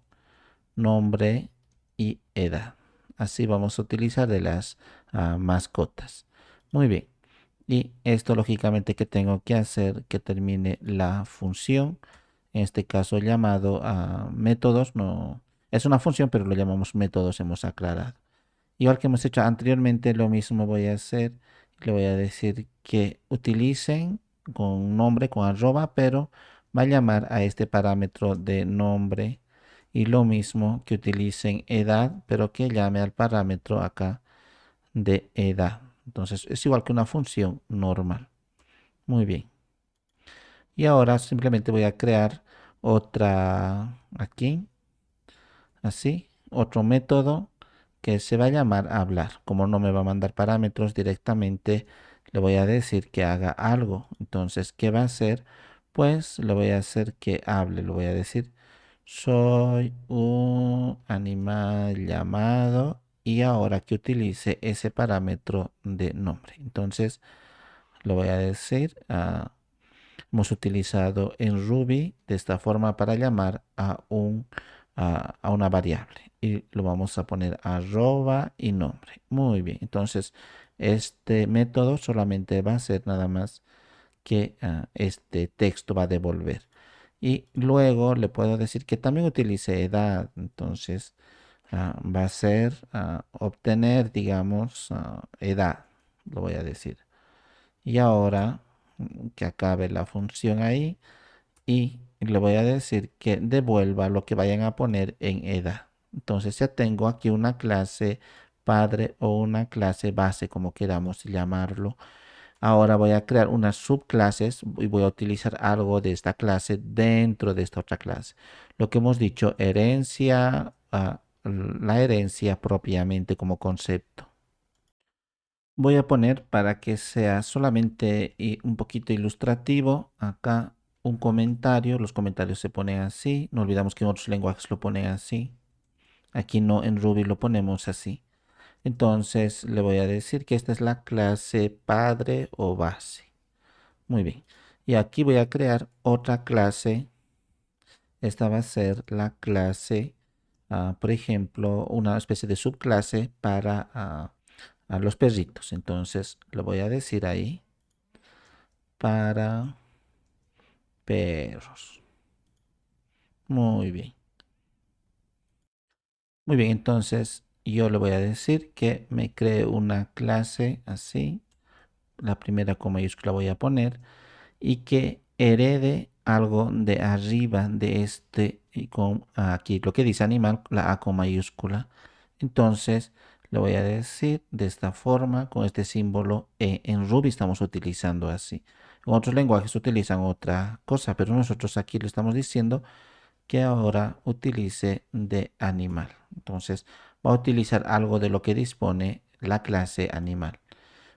nombre y edad. Así vamos a utilizar de las mascotas. Muy bien. Y esto lógicamente que tengo que hacer que termine la función, en este caso llamado métodos. No es una función, pero lo llamamos métodos, hemos aclarado. Igual que hemos hecho anteriormente, lo mismo voy a hacer. Le voy a decir que utilicen con nombre, con arroba, pero va a llamar a este parámetro de nombre. Y lo mismo que utilicen edad, pero que llame al parámetro acá de edad. Entonces es igual que una función normal. Muy bien. Y ahora simplemente voy a crear otra aquí, así, otro método que se va a llamar hablar. Como no me va a mandar parámetros directamente, le voy a decir que haga algo. Entonces, ¿qué va a hacer? Pues le voy a hacer que hable. Le voy a decir, soy un animal llamado, y ahora que utilice ese parámetro de nombre. Entonces, le voy a decir, hemos utilizado en Ruby de esta forma para llamar a una variable, y lo vamos a poner arroba y nombre. Muy bien, entonces este método solamente va a ser nada más que este texto va a devolver. Y luego le puedo decir que también utilice edad. Entonces va a ser obtener, digamos, edad, lo voy a decir. Y ahora que acabe la función ahí, y le voy a decir que devuelva lo que vayan a poner en edad. Entonces ya tengo aquí una clase padre o una clase base, como queramos llamarlo, Ahora voy a crear unas subclases y voy a utilizar algo de esta clase dentro de esta otra clase. Lo que hemos dicho, herencia, la herencia propiamente como concepto. Voy a poner para que sea solamente un poquito ilustrativo acá un comentario. Los comentarios se ponen así. No olvidamos que en otros lenguajes lo ponen así. Aquí no, en Ruby lo ponemos así. Entonces le voy a decir que esta es la clase padre o base. Muy bien. Y aquí voy a crear otra clase. Esta va a ser la clase, por ejemplo, una especie de subclase para a los perritos. Entonces lo voy a decir ahí para perros. Muy bien. Muy bien, entonces yo le voy a decir que me cree una clase así. La primera con mayúscula voy a poner y que herede algo de arriba de este y con aquí lo que dice animal, la A con mayúscula. Entonces le voy a decir de esta forma con este símbolo E. En Ruby estamos utilizando así. En otros lenguajes utilizan otra cosa, pero nosotros aquí le estamos diciendo que ahora utilice de animal. Entonces va a utilizar algo de lo que dispone la clase animal.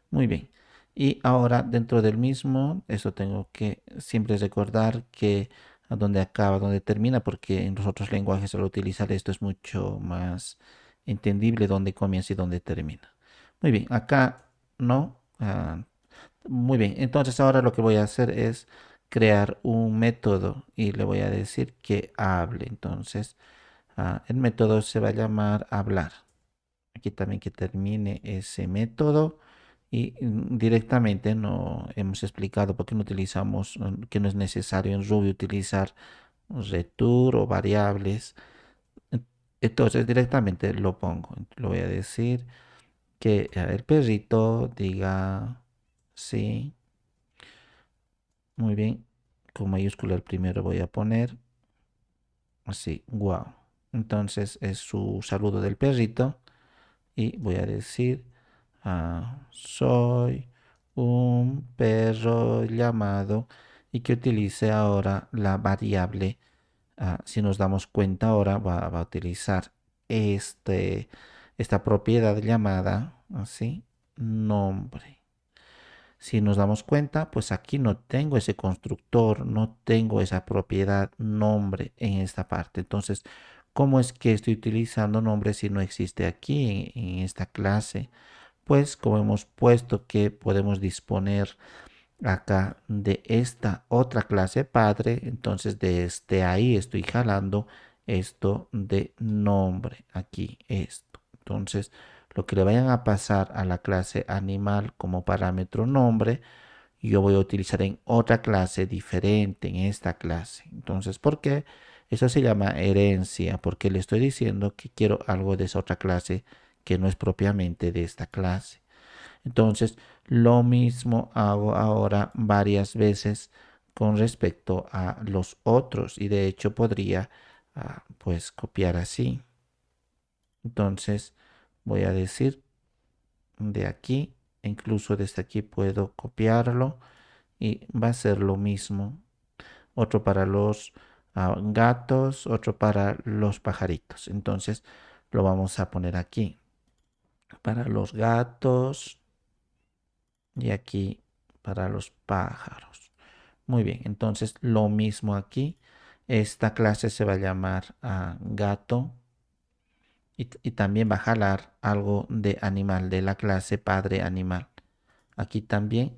Muy bien. Y ahora dentro del mismo, eso tengo que siempre recordar que a donde acaba, donde termina, porque en los otros lenguajes al utilizar esto es mucho más entendible dónde comienza y dónde termina. Muy bien, acá no. Muy bien, entonces ahora lo que voy a hacer es crear un método y le voy a decir que hable. Entonces, el método se va a llamar hablar. Aquí también que termine ese método y directamente no hemos explicado por qué no utilizamos, que no es necesario en Ruby utilizar return o variables. Entonces directamente lo pongo. Lo voy a decir que el perrito diga sí. Muy bien. Con mayúscula el primero voy a poner así, wow. Entonces es su saludo del perrito y voy a decir soy un perro llamado y que utilice ahora la variable. Si nos damos cuenta ahora va a utilizar esta propiedad llamada así, nombre. Si nos damos cuenta, pues aquí no tengo ese constructor, no tengo esa propiedad nombre en esta parte. Entonces, ¿cómo es que estoy utilizando nombre si no existe aquí en esta clase? Pues como hemos puesto que podemos disponer acá de esta otra clase padre, entonces desde ahí estoy jalando esto de nombre, aquí esto. Entonces, lo que le vayan a pasar a la clase animal como parámetro nombre, yo voy a utilizar en otra clase diferente en esta clase. Entonces, ¿por qué? Eso se llama herencia, porque le estoy diciendo que quiero algo de esa otra clase que no es propiamente de esta clase. Entonces, lo mismo hago ahora varias veces con respecto a los otros y de hecho podría pues copiar así. Entonces, voy a decir de aquí, incluso desde aquí puedo copiarlo y va a ser lo mismo. Otro para los gatos, otro para los pajaritos. Entonces, lo vamos a poner aquí. Para los gatos y aquí para los pájaros. Muy bien, entonces lo mismo aquí. Esta clase se va a llamar gato y también va a jalar algo de animal, de la clase padre animal. Aquí también,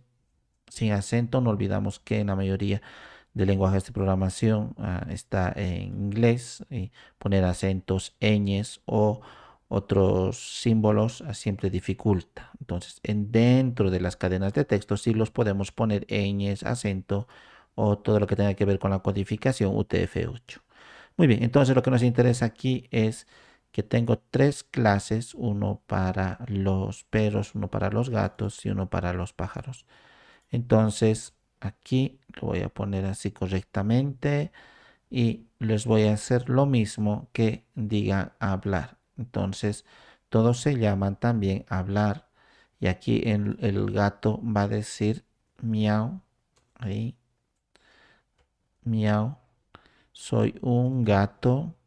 sin acento, no olvidamos que en la mayoría de lenguajes de programación está en inglés y poner acentos, ñes o otros símbolos siempre dificulta. Entonces, dentro de las cadenas de texto sí los podemos poner ñes, acento o todo lo que tenga que ver con la codificación UTF-8. Muy bien, entonces lo que nos interesa aquí es que tengo tres clases, uno para los perros, uno para los gatos y uno para los pájaros. Entonces aquí lo voy a poner así correctamente y les voy a hacer lo mismo que diga hablar. Entonces todos se llaman también hablar Y aquí el gato va a decir miau, ahí, miau, soy un gato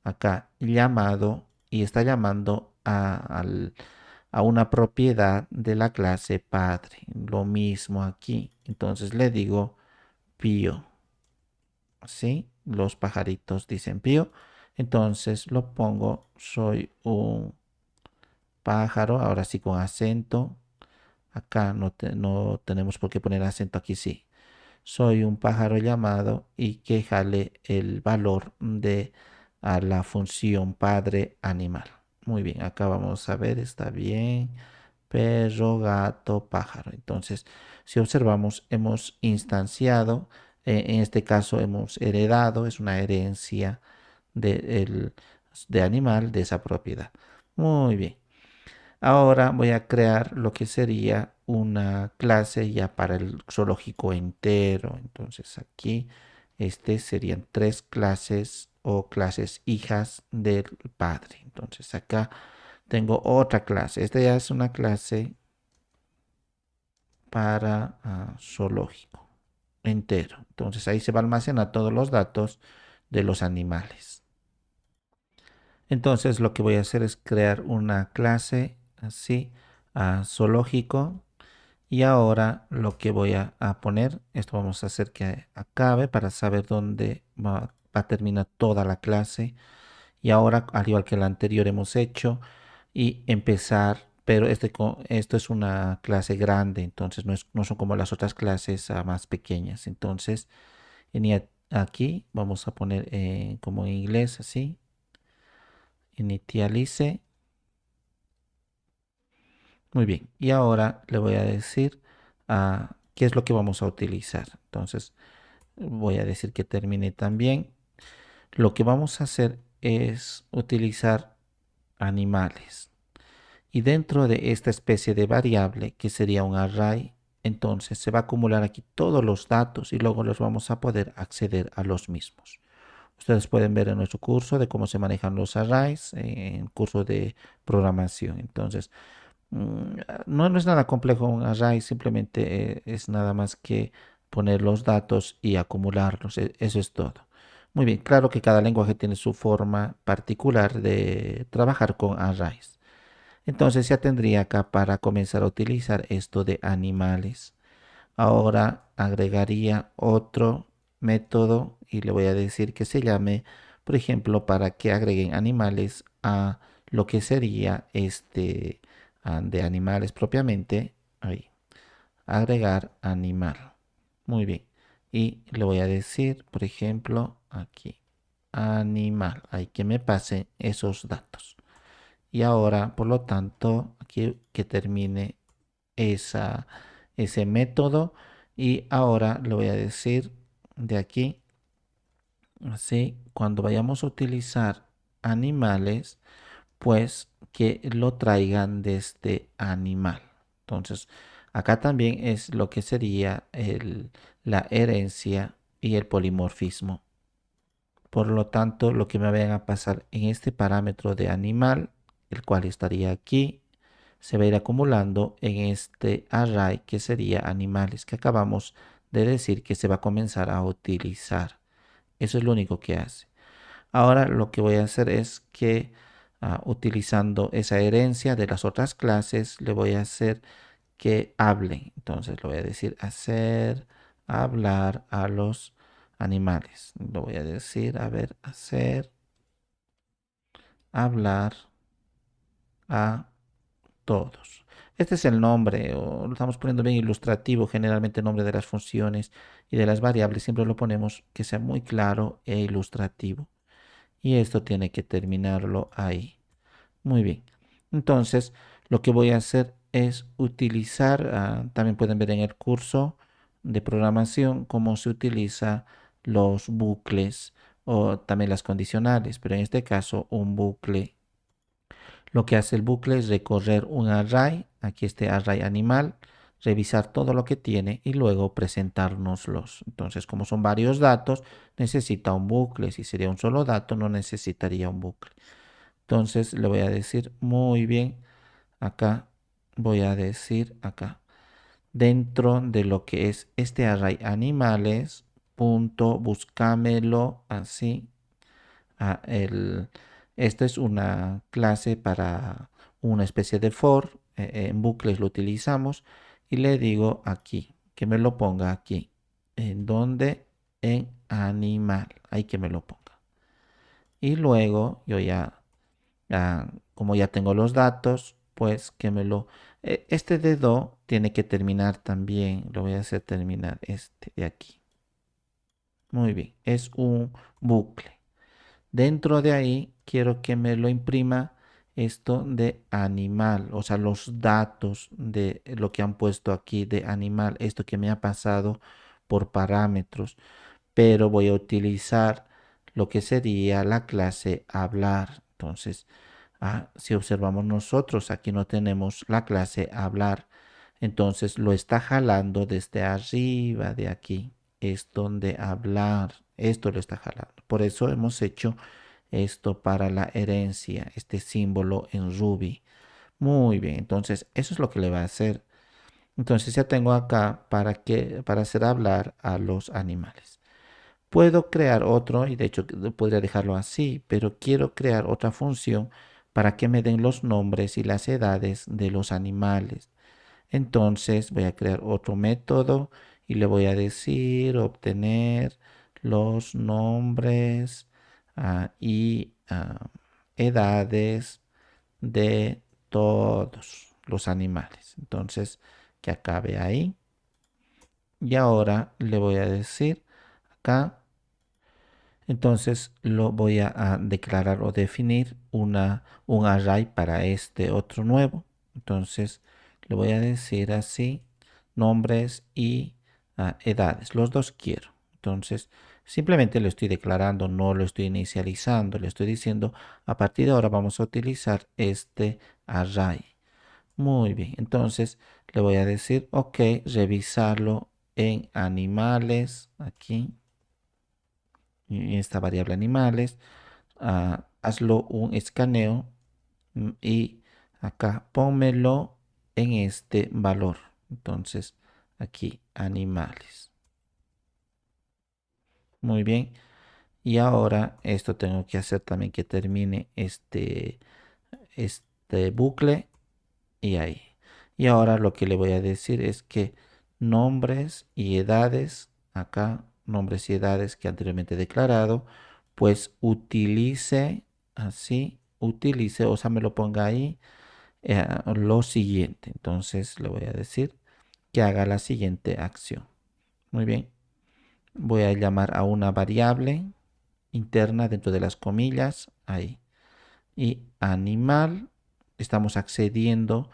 acá llamado y está llamando a una propiedad de la clase padre. Lo mismo aquí. Entonces le digo pío. ¿Sí? Los pajaritos dicen pío. Entonces lo pongo, soy un pájaro, ahora sí con acento. Acá no tenemos por qué poner acento, aquí sí. Soy un pájaro llamado y que jale el valor de a la función padre animal. Muy bien, acá vamos a ver, está bien. Perro, gato, pájaro. Entonces, si observamos, hemos instanciado, en este caso hemos heredado, es una herencia de animal de esa propiedad. Muy bien. Ahora voy a crear lo que sería una clase ya para el zoológico entero. Entonces aquí serían tres clases o clases hijas del padre. Entonces acá tengo otra clase. Esta ya es una clase para zoológico entero. Entonces ahí se va a almacenar todos los datos de los animales. Entonces lo que voy a hacer es crear una clase así zoológico. Y ahora lo que voy a poner, esto vamos a hacer que acabe para saber dónde va a terminar toda la clase. Y ahora, al igual que la anterior hemos hecho, y empezar, pero esto es una clase grande, entonces no son como las otras clases más pequeñas. Entonces, aquí vamos a poner como en inglés así, initialize. Muy bien, y ahora le voy a decir qué es lo que vamos a utilizar. Entonces, voy a decir que termine también. Lo que vamos a hacer es utilizar animales. Y dentro de esta especie de variable, que sería un array, entonces se va a acumular aquí todos los datos y luego los vamos a poder acceder a los mismos. Ustedes pueden ver en nuestro curso de cómo se manejan los arrays, en curso de programación. Entonces, no es nada complejo un array, simplemente es nada más que poner los datos y acumularlos. Eso es todo. Muy bien, claro que cada lenguaje tiene su forma particular de trabajar con arrays. Entonces ya tendría acá para comenzar a utilizar esto de animales. Ahora agregaría otro método y le voy a decir que se llame, por ejemplo, para que agreguen animales a lo que sería de animales propiamente. Ahí, agregar animal. Muy bien. Y le voy a decir, por ejemplo, aquí, animal. Hay que me pasen esos datos. Y ahora, por lo tanto, aquí que termine esa, ese método. Y ahora le voy a decir de aquí, así, cuando vayamos a utilizar animales, pues que lo traigan desde animal. Entonces, acá también es lo que sería la herencia y el polimorfismo. Por lo tanto, lo que me vayan a pasar en este parámetro de animal, el cual estaría aquí, se va a ir acumulando en este array que sería animales que acabamos de decir que se va a comenzar a utilizar. Eso es lo único que hace. Ahora lo que voy a hacer es que utilizando esa herencia de las otras clases, le voy a hacer que hablen. Entonces le voy a decir hacer hablar a los animales. Lo voy a decir, a ver, hacer hablar a todos. Este es el nombre, o lo estamos poniendo bien ilustrativo, generalmente el nombre de las funciones y de las variables, siempre lo ponemos que sea muy claro e ilustrativo. Y esto tiene que terminarlo ahí. Muy bien. Entonces, lo que voy a hacer es utilizar, también pueden ver en el curso de programación cómo se utiliza los bucles o también las condicionales, pero en este caso un bucle. Lo que hace el bucle es recorrer un array, aquí este array animal, revisar todo lo que tiene y luego presentárnoslos. Entonces, como son varios datos, necesita un bucle. Si sería un solo dato, no necesitaría un bucle. Entonces, le voy a decir muy bien acá, voy a decir acá, dentro de lo que es este array animales, punto, buscámelo así. Ah, esto es una clase para una especie de for, en bucles lo utilizamos y le digo aquí, que me lo ponga aquí, en donde, en animal, ahí que me lo ponga. Y luego yo ya, como ya tengo los datos, pues que me lo... Este dedo tiene que terminar también, lo voy a hacer terminar este de aquí. Muy bien, es un bucle. Dentro de ahí quiero que me lo imprima esto de animal, o sea, los datos de lo que han puesto aquí de animal, esto que me ha pasado por parámetros, pero voy a utilizar lo que sería la clase hablar. Entonces, si observamos nosotros, aquí no tenemos la clase hablar, entonces lo está jalando desde arriba de aquí, es donde hablar, esto lo está jalando. Por eso hemos hecho esto para la herencia, este símbolo en Ruby. Muy bien, entonces eso es lo que le va a hacer. Entonces ya tengo acá para hacer hablar a los animales. Puedo crear otro, y de hecho podría dejarlo así, pero quiero crear otra función para que me den los nombres y las edades de los animales. Entonces voy a crear otro método y le voy a decir obtener los nombres y edades de todos los animales. Entonces que acabe ahí. Y ahora le voy a decir acá. Entonces lo voy a declarar o definir un array para este otro nuevo. Entonces le voy a decir así, nombres y edades. Los dos quiero. Entonces simplemente lo estoy declarando, no lo estoy inicializando. Le estoy diciendo, a partir de ahora vamos a utilizar este array. Muy bien. Entonces le voy a decir, ok, revisarlo en animales. Aquí en esta variable animales, hazlo un escaneo y acá pónmelo en este valor. Entonces, aquí animales. Muy bien. Y ahora esto tengo que hacer también que termine este bucle y ahí. Y ahora lo que le voy a decir es que nombres y edades, acá nombres y edades que anteriormente he declarado, pues utilice así, utilice, o sea, me lo ponga ahí lo siguiente. Entonces le voy a decir que haga la siguiente acción. Muy bien. Voy a llamar a una variable interna dentro de las comillas, ahí. Y animal, estamos accediendo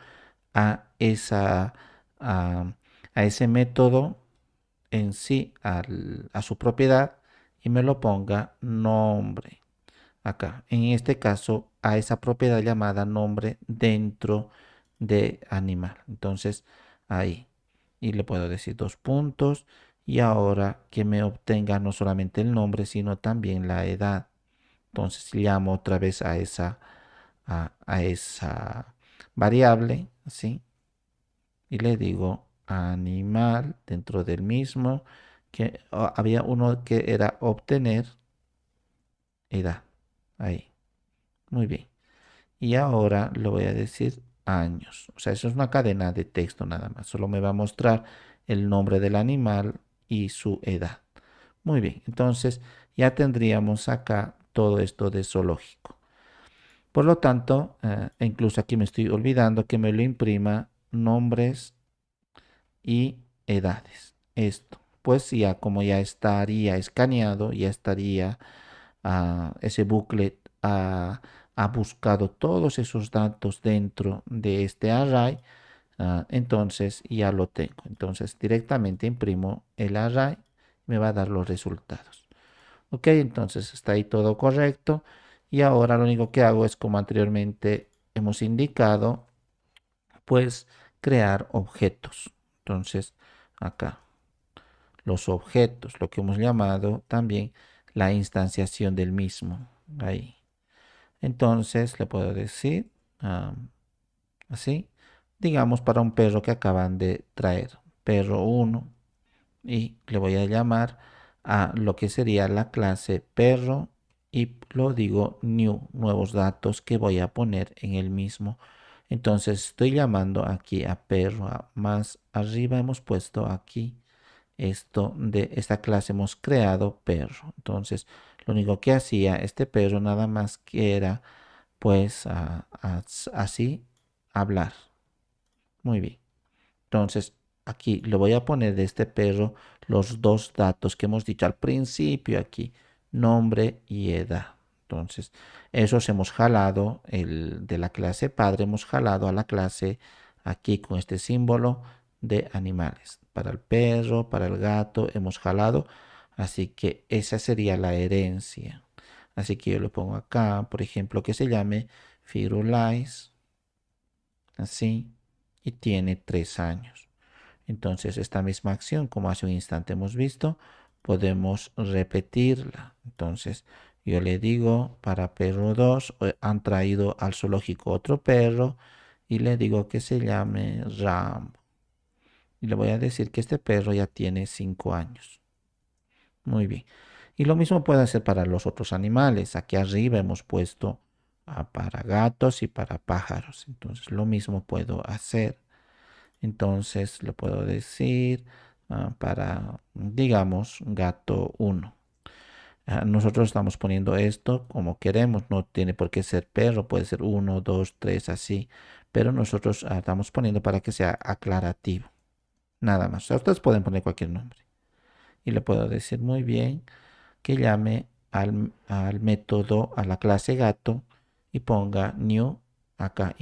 a, esa, a, a ese método en sí, a su propiedad, y me lo ponga nombre. Acá, en este caso, a esa propiedad llamada nombre dentro de animal. Entonces, ahí. Y le puedo decir dos puntos. Y ahora que me obtenga no solamente el nombre, sino también la edad. Entonces llamo otra vez a esa variable, ¿sí? Y le digo animal dentro del mismo, que había uno que era obtener edad. Ahí, muy bien. Y ahora le voy a decir años. O sea, eso es una cadena de texto nada más. Solo me va a mostrar el nombre del animal y su edad. Muy bien, entonces ya tendríamos acá todo esto de zoológico. Por lo tanto, incluso aquí me estoy olvidando que me lo imprima nombres y edades. Esto, pues ya como ya estaría escaneado, ya estaría ese booklet ha buscado todos esos datos dentro de este array, entonces ya lo tengo. Entonces directamente imprimo el array, me va a dar los resultados. Ok, entonces está ahí todo correcto. Y ahora lo único que hago es, como anteriormente hemos indicado, pues crear objetos. Entonces, acá, los objetos, lo que hemos llamado también la instanciación del mismo. Ahí. Entonces, le puedo decir así, digamos para un perro que acaban de traer, perro 1, y le voy a llamar a lo que sería la clase perro y lo digo new, nuevos datos que voy a poner en el mismo. Entonces estoy llamando aquí a perro, más arriba hemos puesto aquí esto de esta clase, hemos creado perro. Entonces lo único que hacía este perro nada más que era pues así hablar. Muy bien. Entonces, aquí le voy a poner de este perro los dos datos que hemos dicho al principio aquí, nombre y edad. Entonces, esos hemos jalado el de la clase padre, hemos jalado a la clase aquí con este símbolo de animales. Para el perro, para el gato, hemos jalado. Así que esa sería la herencia. Así que yo le pongo acá, por ejemplo, que se llame Firulais, así, y tiene 3 años. Entonces, esta misma acción, como hace un instante hemos visto, podemos repetirla. Entonces, yo le digo para perro 2, han traído al zoológico otro perro y le digo que se llame Rambo. Y le voy a decir que este perro ya tiene 5 años. Muy bien. Y lo mismo puede hacer para los otros animales. Aquí arriba hemos puesto para gatos y para pájaros. Entonces, lo mismo puedo hacer. Entonces le puedo decir para, digamos, gato 1. Nosotros estamos poniendo esto como queremos, no tiene por qué ser perro, puede ser 1, 2, 3, así, pero nosotros estamos poniendo para que sea aclarativo, nada más. O sea, ustedes pueden poner cualquier nombre. Y le puedo decir muy bien que llame al método, a la clase gato y ponga new, acá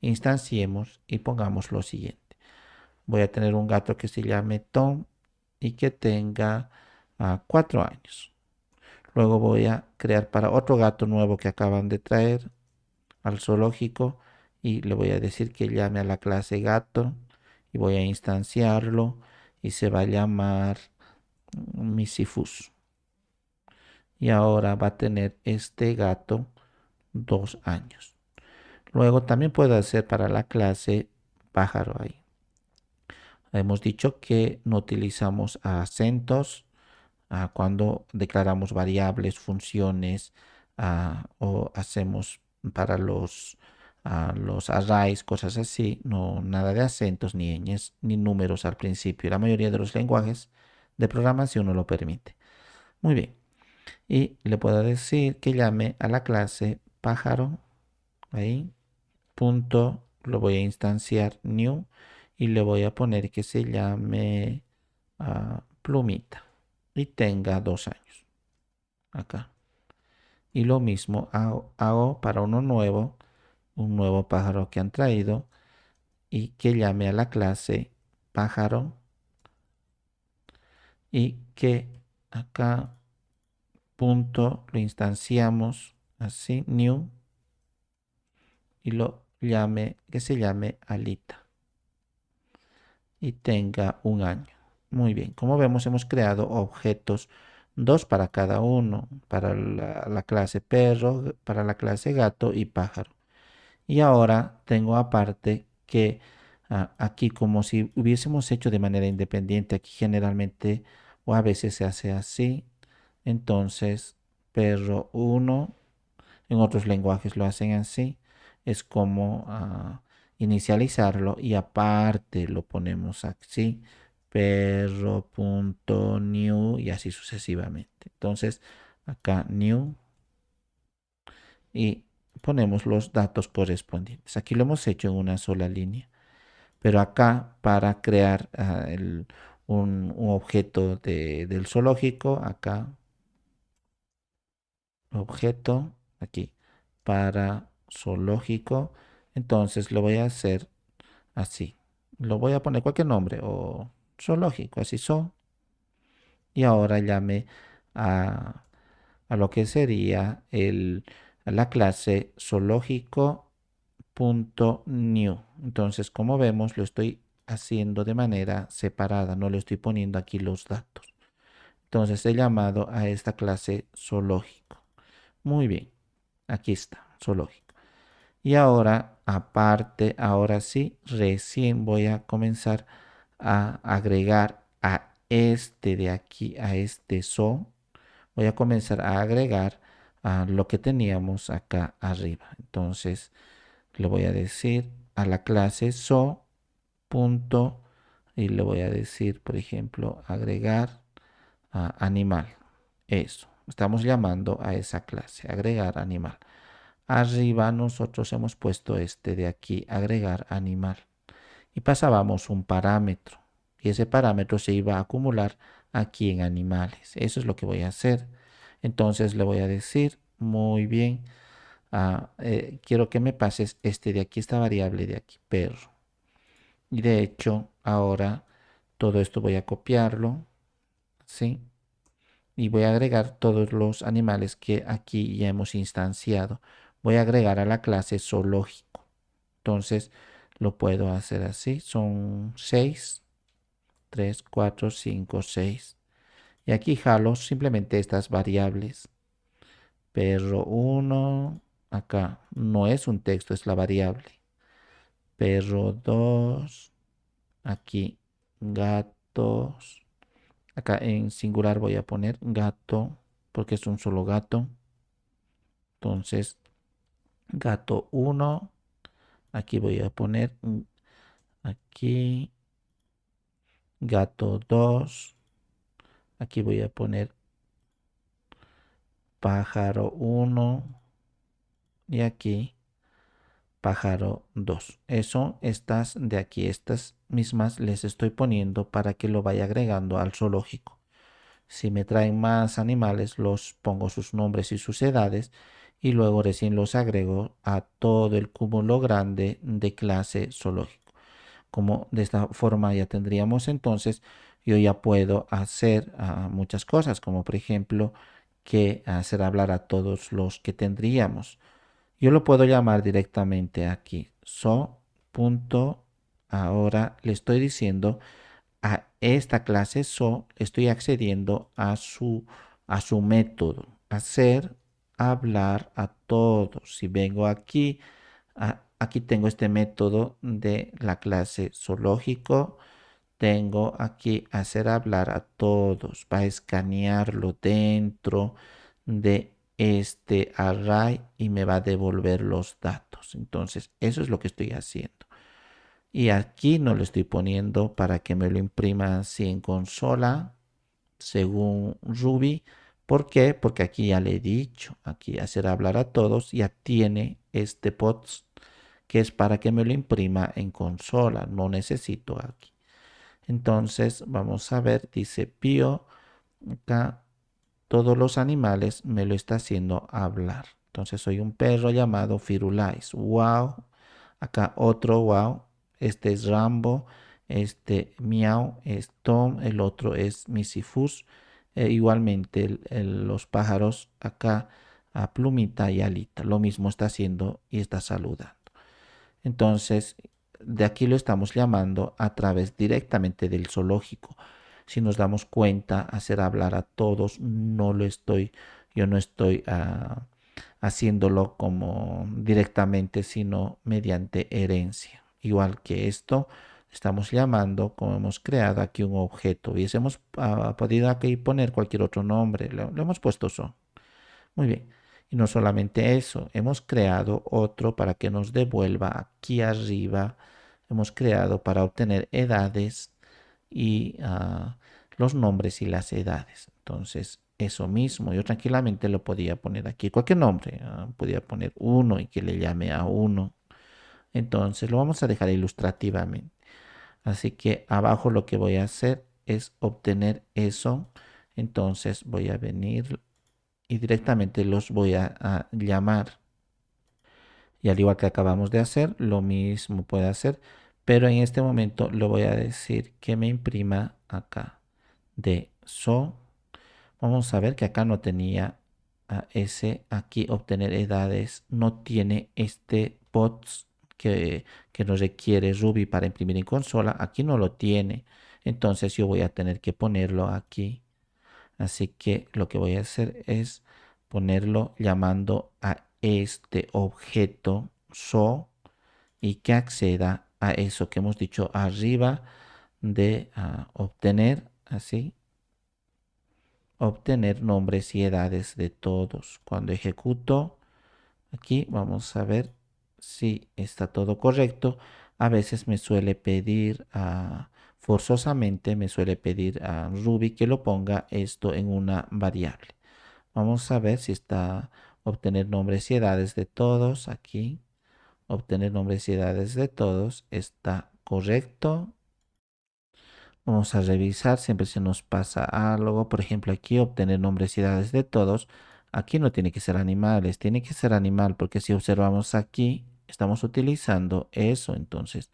instanciemos y pongamos lo siguiente. Voy a tener un gato que se llame Tom y que tenga 4 años. Luego voy a crear para otro gato nuevo que acaban de traer al zoológico y le voy a decir que llame a la clase gato y voy a instanciarlo y se va a llamar Misifus. Y ahora va a tener este gato 2 años. Luego también puedo hacer para la clase pájaro ahí. Hemos dicho que no utilizamos acentos cuando declaramos variables, funciones o hacemos para los arrays, cosas así, no nada de acentos ni ñes ni números al principio. La mayoría de los lenguajes de programación no lo permite. Muy bien. Y le puedo decir que llame a la clase pájaro, ahí, punto, lo voy a instanciar new y le voy a poner que se llame plumita y tenga 2 años acá. Y lo mismo hago para uno nuevo, un nuevo pájaro que han traído y que llame a la clase pájaro y que acá punto lo instanciamos así new y lo llame que se llame alita y tenga 1 año. Muy bien, como vemos hemos creado objetos, dos para cada uno, para la clase perro, para la clase gato y pájaro. Y ahora tengo aparte que aquí como si hubiésemos hecho de manera independiente, aquí generalmente o a veces se hace así, entonces perro 1 en otros lenguajes lo hacen así. Es como inicializarlo y aparte lo ponemos así. Perro.new y así sucesivamente. Entonces, acá new y ponemos los datos correspondientes. Aquí lo hemos hecho en una sola línea. Pero acá para crear un objeto del zoológico, acá objeto aquí para zoológico. Entonces lo voy a hacer así. Lo voy a poner cualquier nombre o zoológico, así son. Y ahora llame a, a lo que sería a la clase zoológico.new. Entonces, como vemos, lo estoy haciendo de manera separada, no le estoy poniendo aquí los datos. Entonces, he llamado a esta clase zoológico. Muy bien. Aquí está, zoológico. Y ahora aparte, ahora sí, recién voy a comenzar a agregar a este de aquí, a este so. Voy a comenzar a agregar a lo que teníamos acá arriba. Entonces le voy a decir a la clase so punto y le voy a decir, por ejemplo, agregar a animal. Eso. Estamos llamando a esa clase, agregar animal. Arriba nosotros hemos puesto este de aquí, agregar animal. Y pasábamos un parámetro. Y ese parámetro se iba a acumular aquí en animales. Eso es lo que voy a hacer. Entonces le voy a decir, muy bien, quiero que me pases este de aquí, esta variable de aquí, perro. Y de hecho, ahora todo esto voy a copiarlo, ¿sí? Y voy a agregar todos los animales que aquí ya hemos instanciado. Voy a agregar a la clase zoológico. Entonces lo puedo hacer así. Son 6, 3, 4, 5, 6. Y aquí jalo simplemente estas variables. Perro 1, acá no es un texto, es la variable. Perro 2, aquí gatos. Acá en singular voy a poner gato porque es un solo gato. Entonces, gato 1, aquí voy a poner aquí gato 2, aquí voy a poner pájaro 1 y aquí pájaro 2. Eso, estas de aquí, estas mismas les estoy poniendo para que lo vaya agregando al zoológico. Si me traen más animales, los pongo sus nombres y sus edades y luego recién los agrego a todo el cúmulo grande de clase zoológico. Como de esta forma ya tendríamos entonces, yo ya puedo hacer muchas cosas, como por ejemplo que hacer hablar a todos los que tendríamos. Yo lo puedo llamar directamente aquí. So. Ahora le estoy diciendo a esta clase so, estoy accediendo a su método, hacer hablar a todos. Si vengo aquí, aquí tengo este método de la clase zoológico, tengo aquí hacer hablar a todos, va a escanearlo dentro de este array y me va a devolver los datos. Entonces, eso es lo que estoy haciendo. Y aquí no lo estoy poniendo para que me lo imprima así en consola, según Ruby. ¿Por qué? Porque aquí ya le he dicho, aquí hacer hablar a todos ya tiene este post que es para que me lo imprima en consola. No necesito aquí. Entonces, vamos a ver, dice Pío, acá todos los animales me lo está haciendo hablar. Entonces soy un perro llamado Firulais. Wow. Acá otro wow. Este es Rambo. Este Miau es Tom. El otro es Misifus. Igualmente los pájaros acá a Plumita y Alita. Lo mismo está haciendo y está saludando. Entonces, de aquí lo estamos llamando a través directamente del zoológico. Si nos damos cuenta, hacer hablar a todos, yo no estoy haciéndolo como directamente, sino mediante herencia. Igual que esto, estamos llamando, como hemos creado aquí un objeto. Hubiésemos podido aquí poner cualquier otro nombre, lo hemos puesto so. Muy bien. Y no solamente eso, hemos creado otro para que nos devuelva aquí arriba. Hemos creado para obtener edades y los nombres y las edades. Entonces, eso mismo, yo tranquilamente lo podía poner aquí, cualquier nombre. Podía poner uno y que le llame a uno. Entonces, lo vamos a dejar ilustrativamente. Así que abajo lo que voy a hacer es obtener eso. Entonces, voy a venir y directamente los voy a llamar. Y al igual que acabamos de hacer, lo mismo puede hacer, pero en este momento lo voy a decir que me imprima acá de so. Vamos a ver que acá no tenía ese, aquí obtener edades, no tiene este pods que nos requiere Ruby para imprimir en consola, aquí no lo tiene, entonces yo voy a tener que ponerlo aquí. Así que lo que voy a hacer es ponerlo llamando a este objeto so y que acceda a eso que hemos dicho arriba de obtener, así, obtener nombres y edades de todos. Cuando ejecuto, aquí vamos a ver si está todo correcto. A veces me suele pedir, forzosamente me suele pedir a Ruby que lo ponga esto en una variable. Vamos a ver si está obtener nombres y edades de todos. Aquí, obtener nombres y edades de todos está correcto. Vamos a revisar, siempre se nos pasa algo. Por ejemplo, aquí obtener nombres y edades de todos. Aquí no tiene que ser animales, tiene que ser animal, porque si observamos aquí, estamos utilizando eso. Entonces,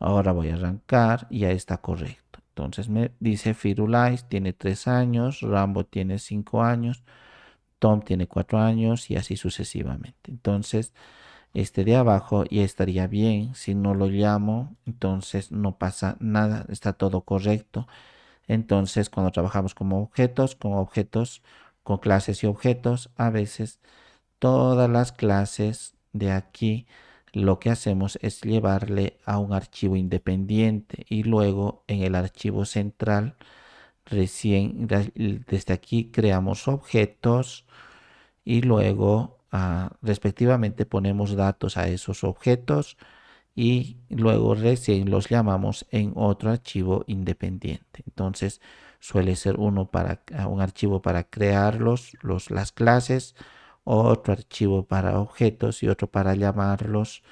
ahora voy a arrancar y ya está correcto. Entonces me dice Firulais tiene 3 años, Rambo tiene 5 años, Tom tiene 4 años y así sucesivamente. Entonces, este de abajo ya estaría bien. Si no lo llamo, entonces no pasa nada, está todo correcto. Entonces, cuando trabajamos como objetos, con clases y objetos, a veces todas las clases de aquí lo que hacemos es llevarle a un archivo independiente y luego en el archivo central recién desde aquí creamos objetos y luego respectivamente ponemos datos a esos objetos y luego recién los llamamos en otro archivo independiente. Entonces suele ser uno para un archivo para crear las clases, otro archivo para objetos y otro para llamarlos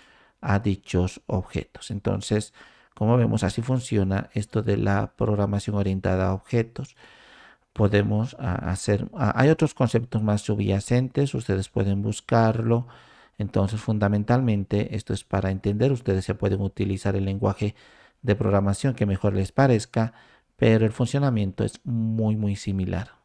a dichos objetos. Entonces, como vemos, así funciona esto de la programación orientada a objetos. Podemos hacer, hay otros conceptos más subyacentes, ustedes pueden buscarlo. Entonces, fundamentalmente, esto es para entender, ustedes se pueden utilizar el lenguaje de programación que mejor les parezca, pero el funcionamiento es muy, muy similar.